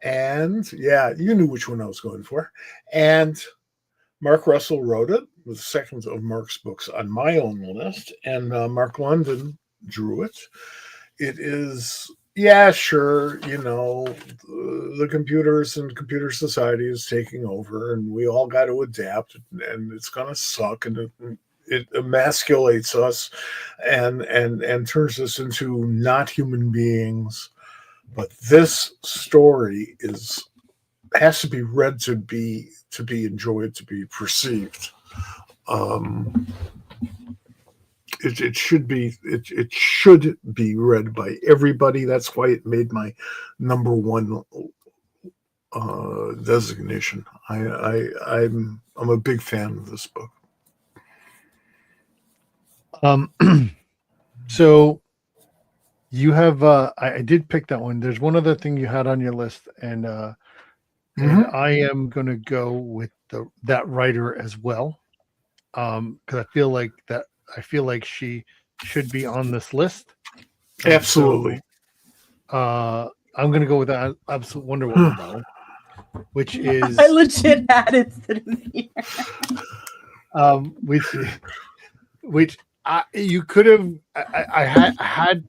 And yeah, you knew which one I was going for. And Mark Russell wrote it. It was the second of Mark's books on my own list. And Mark London drew it. It is, yeah, sure, the computers and computer society is taking over, and we all got to adapt, and it's going to suck, and it emasculates us and turns us into not human beings. But this story has to be read to be enjoyed, to be perceived. It should be read by everybody. That's why it made my number one designation. I'm a big fan of this book. So you have I did pick that one. There's one other thing you had on your list, and I am going to go with that writer as well, because I feel like she should be on this list. Absolutely. So, I'm going to go with that Absolute Wonder Woman, though, which is I legit had it sitting here. which you could have. I had.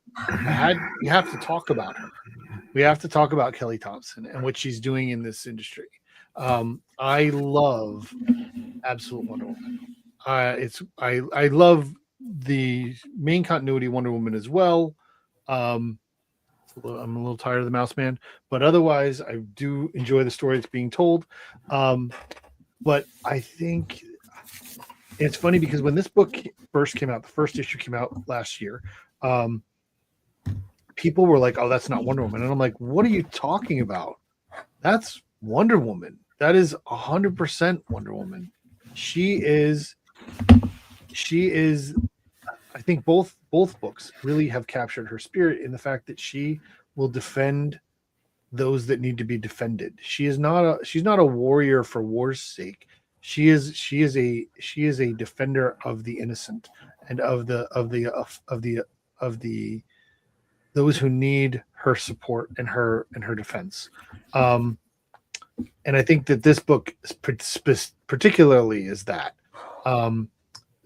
You have to talk about her. We have to talk about Kelly Thompson and what she's doing in this industry. I love Absolute Wonder Woman. I love the main continuity Wonder Woman as well. I'm a little tired of the Mouse Man, but otherwise I do enjoy the story that's being told. But I think it's funny because when this book first came out, the first issue came out last year. People were like, "Oh, that's not Wonder Woman," and I'm like, "What are you talking about? That's Wonder Woman. That is 100% Wonder Woman. She is. I think both books really have captured her spirit in the fact that she will defend those that need to be defended. She's not a warrior for war's sake. She is a defender of the innocent and of the those who need her support and her defense. And I think that this book particularly is that.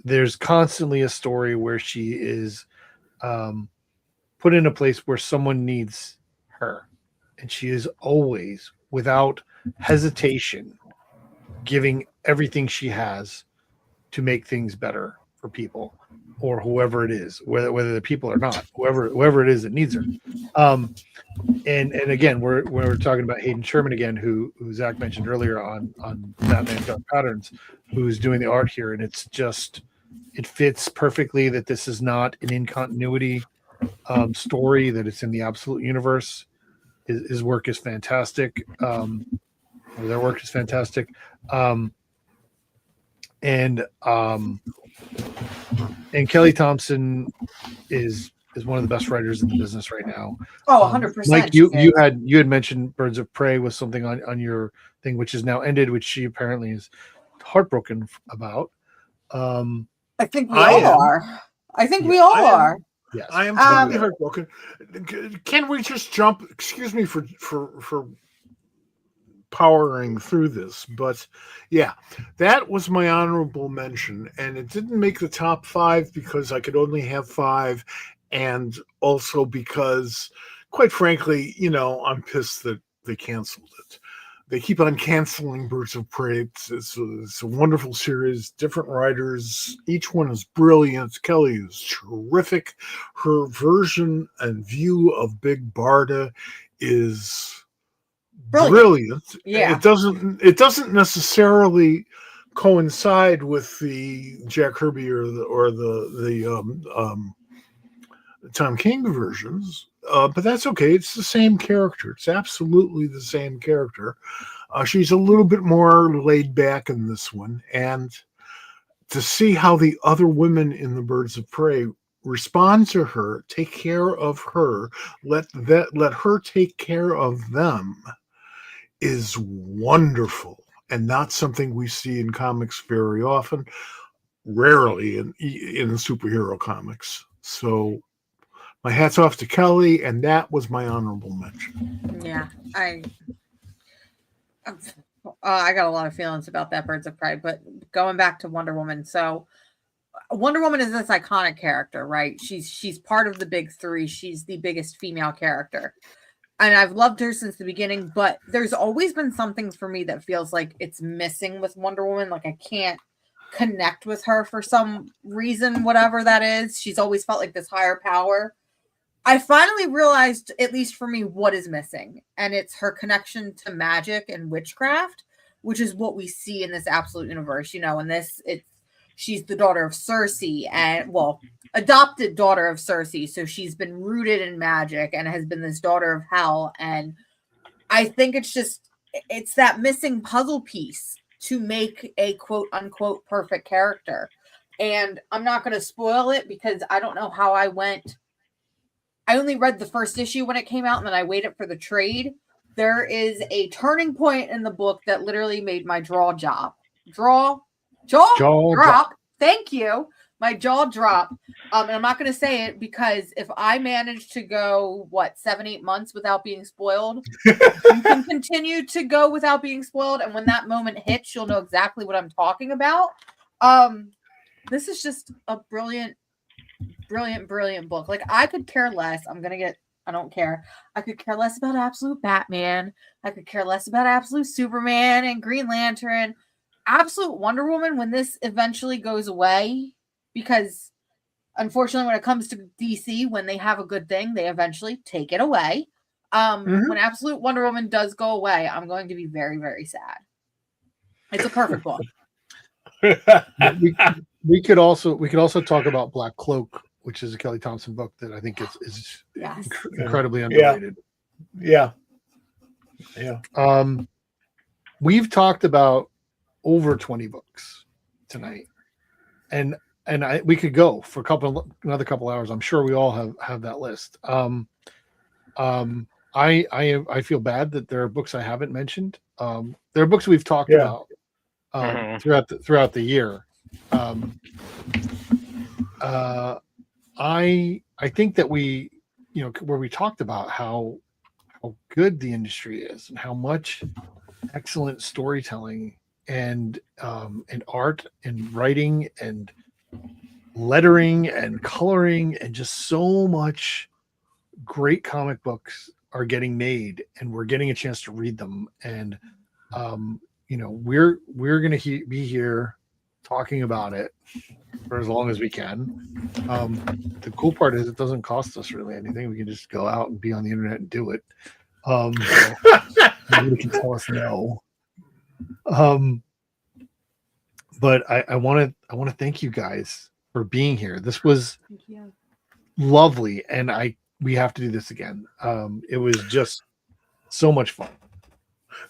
There's constantly a story where she is put in a place where someone needs her, and she is always, without hesitation, giving everything she has to make things better for people or whoever it is, whether the people or not, whoever it is that needs her. And again, we're talking about Hayden Sherman again, who Zack mentioned earlier on Batman Dark Patterns, who's doing the art here, and it fits perfectly that this is not an in continuity story, that it's in the Absolute Universe. His work is fantastic. Their work is fantastic. And Kelly Thompson is one of the best writers in the business right now. Oh, 100%. Mike, you had mentioned Birds of Prey was something on your thing, which is now ended, which she apparently is heartbroken about. I think we all are. I think we all are. Yes, I am totally heartbroken. Can we just jump? Excuse me for powering through this, but yeah, that was my honorable mention, and it didn't make the top 5 because I could only have 5, and also because, quite frankly, I'm pissed that they canceled it. They keep on canceling Birds of Prey. It's a wonderful series, different writers. Each one is brilliant. Kelly is terrific. Her version and view of Big Barda is brilliant. Yeah. It doesn't necessarily coincide with the Jack Kirby or the Tom King versions. But that's okay. It's the same character. It's absolutely the same character. She's a little bit more laid back in this one. And to see how the other women in the Birds of Prey respond to her, take care of her, let her take care of them is wonderful, and not something we see in comics very often, rarely in superhero comics. So my hat's off to Kelly, and that was my honorable mention. Yeah, I got a lot of feelings about that Birds of Prey, but going back to Wonder Woman, so Wonder Woman is this iconic character, right? She's part of the big three. She's the biggest female character. And I've loved her since the beginning, but there's always been something for me that feels like it's missing with Wonder Woman. Like I can't connect with her for some reason, whatever that is. She's always felt like this higher power. I finally realized, at least for me, what is missing. And it's her connection to magic and witchcraft, which is what we see in this absolute universe. You know, in this, she's the daughter of Cersei, and adopted daughter of Cersei. So she's been rooted in magic and has been this daughter of hell. And I think it's that missing puzzle piece to make a quote unquote perfect character. And I'm not going to spoil it because I don't know how I went. I only read the first issue when it came out, and then I waited for the trade. There is a turning point in the book that literally made my jaw drop. Thank you. My jaw drop. And I'm not going to say it because if I manage to go 7-8 months without being spoiled, you can continue to go without being spoiled. And when that moment hits, you'll know exactly what I'm talking about. This is just a brilliant book. Like I could care less. I don't care. I could care less about Absolute Batman. I could care less about Absolute Superman and Green Lantern. Absolute Wonder Woman, when this eventually goes away, because unfortunately when it comes to DC, when they have a good thing, they eventually take it away. When Absolute Wonder Woman does go away, I'm going to be very, very sad. It's a perfect book. we could also talk about Black Cloak, which is a Kelly Thompson book that I think is Yes. incredibly underrated. Yeah. We've talked about over 20 books tonight, and we could go for another couple hours. I'm sure we all have that list. I feel bad that there are books I haven't mentioned. There are books we've talked about throughout the year. I think that we, where we talked about how good the industry is and how much excellent storytelling and art and writing and lettering and coloring and just so much great comic books are getting made, and we're getting a chance to read them. And we're going to be here talking about it for as long as we can. The cool part is it doesn't cost us really anything. We can just go out and be on the internet and do it. Nobody can tell us no. But I want to thank you guys for being here. This was lovely, and we have to do this again. It was just so much fun.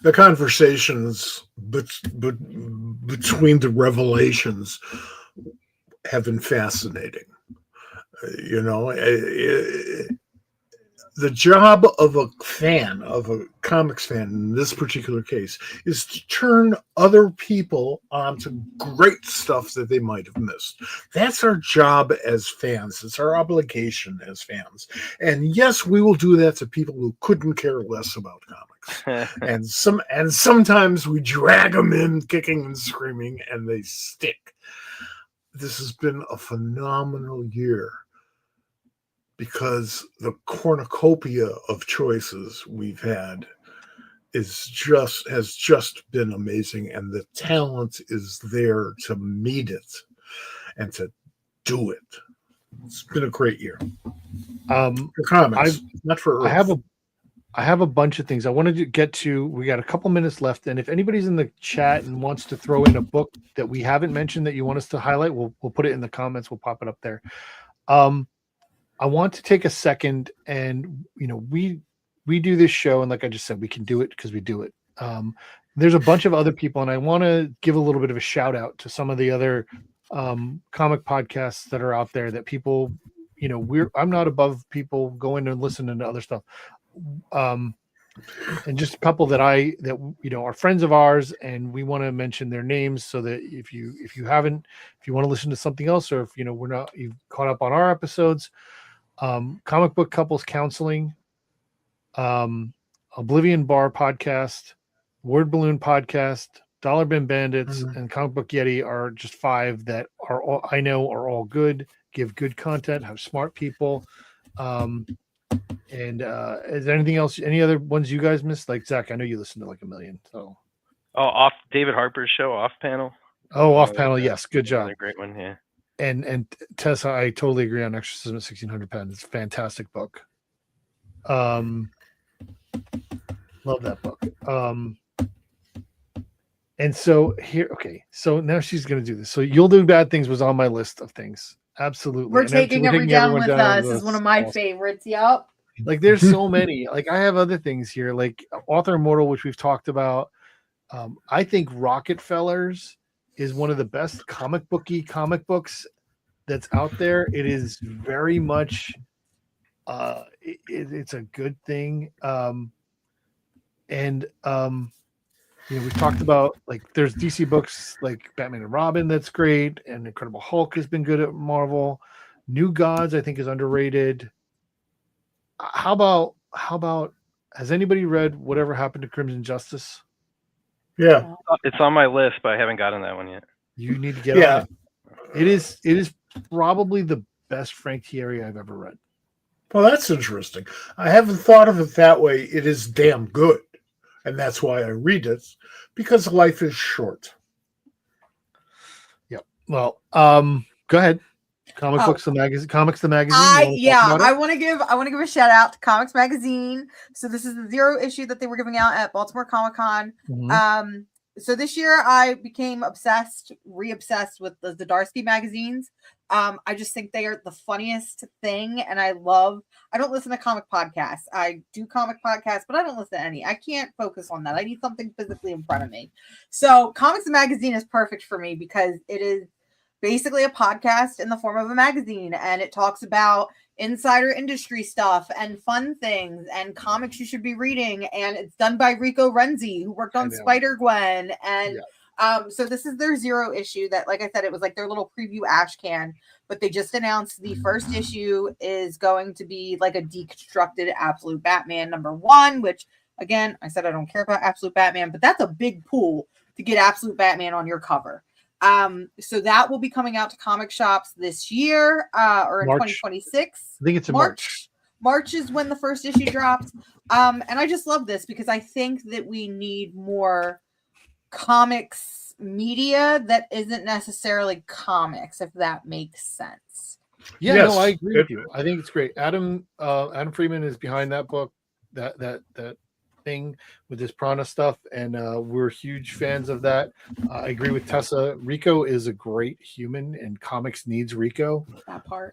The conversations between the revelations have been fascinating. The job of a fan, of a comics fan in this particular case, is to turn other people onto great stuff that they might have missed. That's our job as fans. It's our obligation as fans. And yes, we will do that to people who couldn't care less about comics. and sometimes we drag them in kicking and screaming, and they stick. This has been a phenomenal year, because the cornucopia of choices we've had has just been amazing, and the talent is there to meet it and to do it. It's been a great year. For comics, not for Earth. I have a bunch of things I wanted to get to. We got a couple minutes left, and if anybody's in the chat and wants to throw in a book that we haven't mentioned that you want us to highlight, we'll put it in the comments. We'll pop it up there. I want to take a second, and we do this show, and like I just said, we can do it because we do it. There's a bunch of other people, and I want to give a little bit of a shout out to some of the other comic podcasts that are out there that people, I'm not above people going and listening to other stuff. And just a couple that are friends of ours, and we want to mention their names so that if you want to listen to something else, or if you've caught up on our episodes, Comic Book Couples Counseling, Oblivion Bar Podcast, Word Balloon Podcast, Dollar Bin Bandits, and Comic Book Yeti are just 5 that are all I know are all good, give good content, have smart people. And is there anything else? Any other ones you guys missed? Like Zach, I know you listen to like a million. So off David Harper's show, Off Panel. Off Panel, yes, good job. Another great one, yeah. And Tessa, I totally agree on Exorcism at 1600 Pen. It's a fantastic book. Love that book. And so here, okay, so now she's gonna do this. So You'll Do Bad Things was on my list of things. Absolutely. We're taking everyone down with us is one of my awesome. favorites. Yep. Like there's so many. Like I have other things here, like Author Immortal, which we've talked about. I think Rockefellers is one of the best comic books that's out there. It is very much it's a good thing. We've talked about like there's DC books like Batman and Robin that's great, and Incredible Hulk has been good at Marvel. New Gods I think is underrated. How about has anybody read Whatever Happened to Crimson Justice? Yeah, it's on my list, but I haven't gotten that one yet. You need to get on it. It is probably the best Frank Thierry I've ever read. Well, that's interesting. I haven't thought of it that way. It is damn good. And that's why I read it, because life is short. Yep. Well, go ahead. Comics the magazine. I want to give a shout out to Comics Magazine. So this is the 0 issue that they were giving out at Baltimore Comic Con. Mm-hmm. So this year I became re-obsessed with the Zdarsky magazines. I just think they are the funniest thing, and I don't listen to comic podcasts. I do comic podcasts, but I don't listen to any. I can't focus on that. I need something physically in front of me. So Comics Magazine is perfect for me because it is basically a podcast in the form of a magazine, and it talks about insider industry stuff and fun things and comics you should be reading, and it's done by Rico Renzi, who worked on Spider-Gwen, and so this is their 0 issue that, like I said, it was like their little preview ash can, but they just announced the first issue is going to be like a deconstructed Absolute Batman #1, which again, I said I don't care about Absolute Batman, but that's a big pool to get Absolute Batman on your cover. So that will be coming out to comic shops this year, or in 2026. I think it's in March. March is when the first issue drops. And I just love this because I think that we need more comics media that isn't necessarily comics, if that makes sense. Yeah, yes. No, I agree with you. I think it's great. Adam Freeman is behind that book, that thing with this Prana stuff, and we're huge fans of that. I agree with Tessa. Rico is a great human, and comics needs Rico. That part.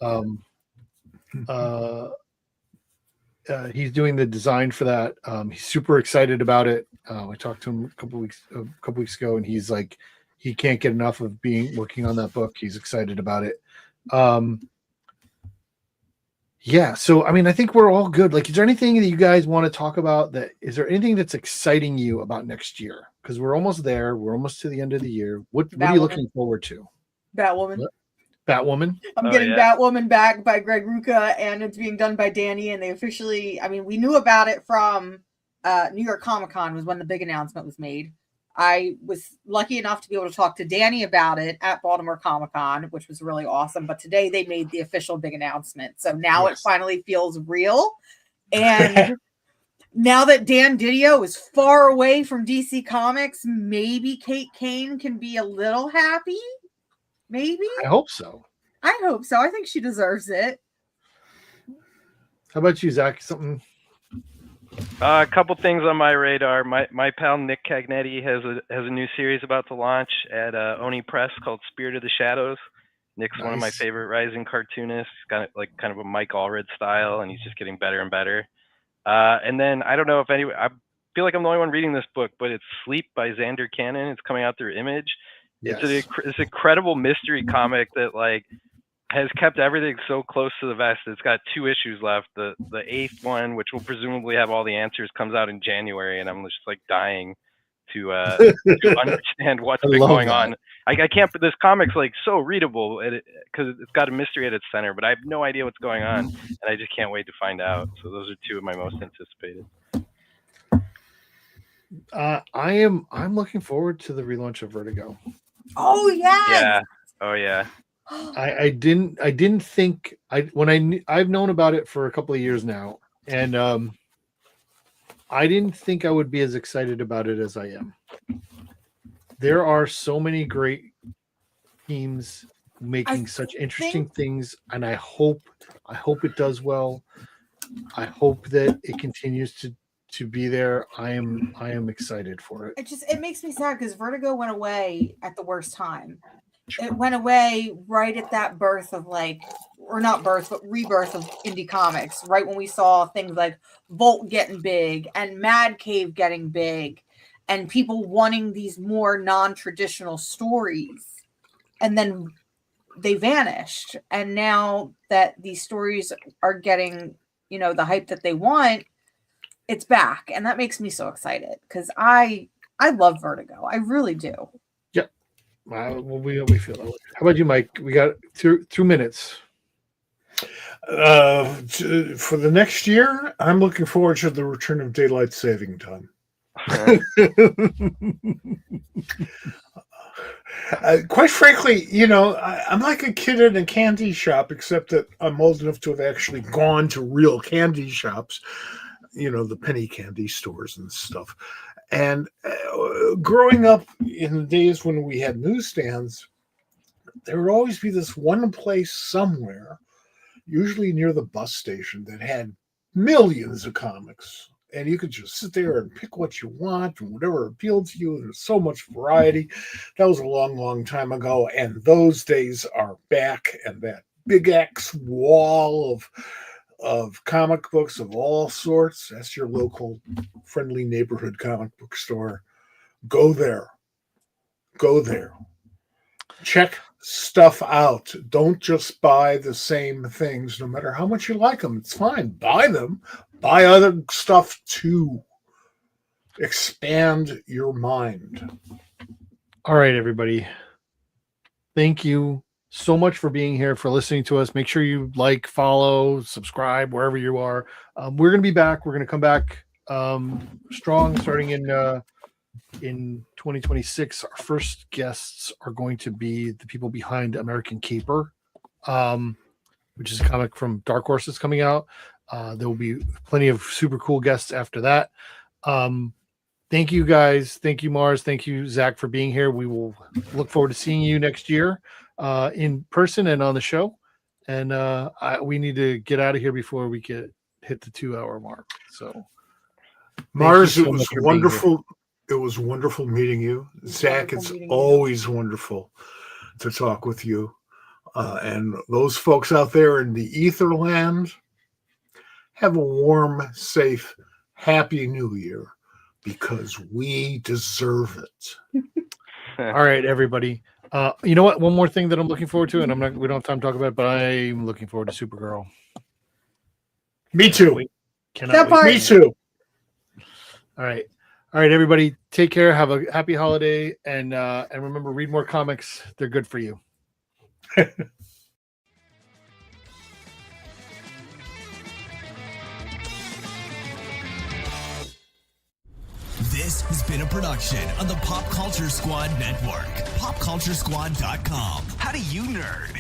He's doing the design for that. He's super excited about it. I talked to him a couple weeks ago, and he's like, he can't get enough of working on that book. He's excited about it. Yeah, so I mean, I think we're all good. Like, is there anything that you guys want to talk about? Is there anything that's exciting you about next year? Because we're almost there. We're almost to the end of the year. What are you looking forward to? Batwoman. What? Batwoman. I'm getting Batwoman back by Greg Rucka, and it's being done by Danny. And they officially, I mean, we knew about it from New York Comic Con was when the big announcement was made. I was lucky enough to be able to talk to Danny about it at Baltimore Comic Con, which was really awesome. But today they made the official big announcement. So now it finally feels real. And now that Dan Didio is far away from DC Comics, maybe Kate Kane can be a little happy. Maybe. I hope so. I hope so. I think she deserves it. How about you, Zach? Something? A couple things on my radar. My pal Nick Cagnetti has a new series about to launch at Oni Press called Spirit of the Shadows. Nick's one of my favorite rising cartoonists. Got like kind of a Mike Allred style, and he's just getting better and better. And then I don't know if I feel like I'm the only one reading this book, but it's Sleep by Xander Cannon. It's coming out through Image. Yes. It's an incredible mystery comic that like has kept everything so close to the vest. It's got 2 issues left. The 8th one, which will presumably have all the answers, comes out in January, and I'm just like dying to understand what's been going on. I can't. This comic's like so readable because it's got a mystery at its center, but I have no idea what's going on, and I just can't wait to find out. So those are 2 of my most anticipated. I'm looking forward to the relaunch of Vertigo. Oh yeah. Yeah. Oh yeah. I didn't think I've known about it for a couple of years now, and I didn't think I would be as excited about it as I am. There are so many great teams making such interesting things, and I hope it does well. I hope that it continues to be there. I am excited for it. It makes me sad because Vertigo went away at the worst time. It went away right at that birth of not birth, but rebirth of indie comics, right when we saw things like Volt getting big and Mad Cave getting big and people wanting these more non-traditional stories. And then they vanished. And now that these stories are getting, the hype that they want, it's back. And that makes me so excited because I love Vertigo. I really do. We feel that way. How about you, Mike? We got 2 minutes. For the next year, I'm looking forward to the return of daylight saving time. Quite frankly, I'm like a kid in a candy shop, except that I'm old enough to have actually gone to real candy shops, the penny candy stores and stuff. And growing up in the days when we had newsstands, there would always be this one place somewhere, usually near the bus station, that had millions of comics. And you could just sit there and pick what you want and whatever appealed to you. There's so much variety. That was a long, long time ago. And those days are back. And that big X wall of comic books of all sorts. That's your local friendly neighborhood comic book store. Go there. Check stuff out. Don't just buy the same things, no matter how much you like them. It's fine. Buy them. Buy other stuff too. Expand your mind. All right, everybody. Thank you so much for being here, for listening to us. Make sure you like, follow, subscribe wherever you are. We're going to be back. We're going to come back strong starting in 2026. Our first guests are going to be the people behind American Caper, which is a comic from Dark Horse that's coming out. There will be plenty of super cool guests after that. Thank you guys. Thank you, Mars. Thank you, Zach, for being here. We will look forward to seeing you next year in person and on the show. And we need to get out of here before we hit the 2-hour mark. So, Mars, it was wonderful. It was wonderful meeting you. Zach, it's always wonderful to talk with you. And those folks out there in the ether land, have a warm, safe, happy new year, because we deserve it. All right, everybody. You know what? One more thing that I'm looking forward to, and we don't have time to talk about it, but I'm looking forward to Supergirl. Me too. Me too. All right. All right, everybody. Take care. Have a happy holiday, and remember, read more comics. They're good for you. This has been a production of the Pop Culture Squad Network. PopCultureSquad.com. How do you nerd?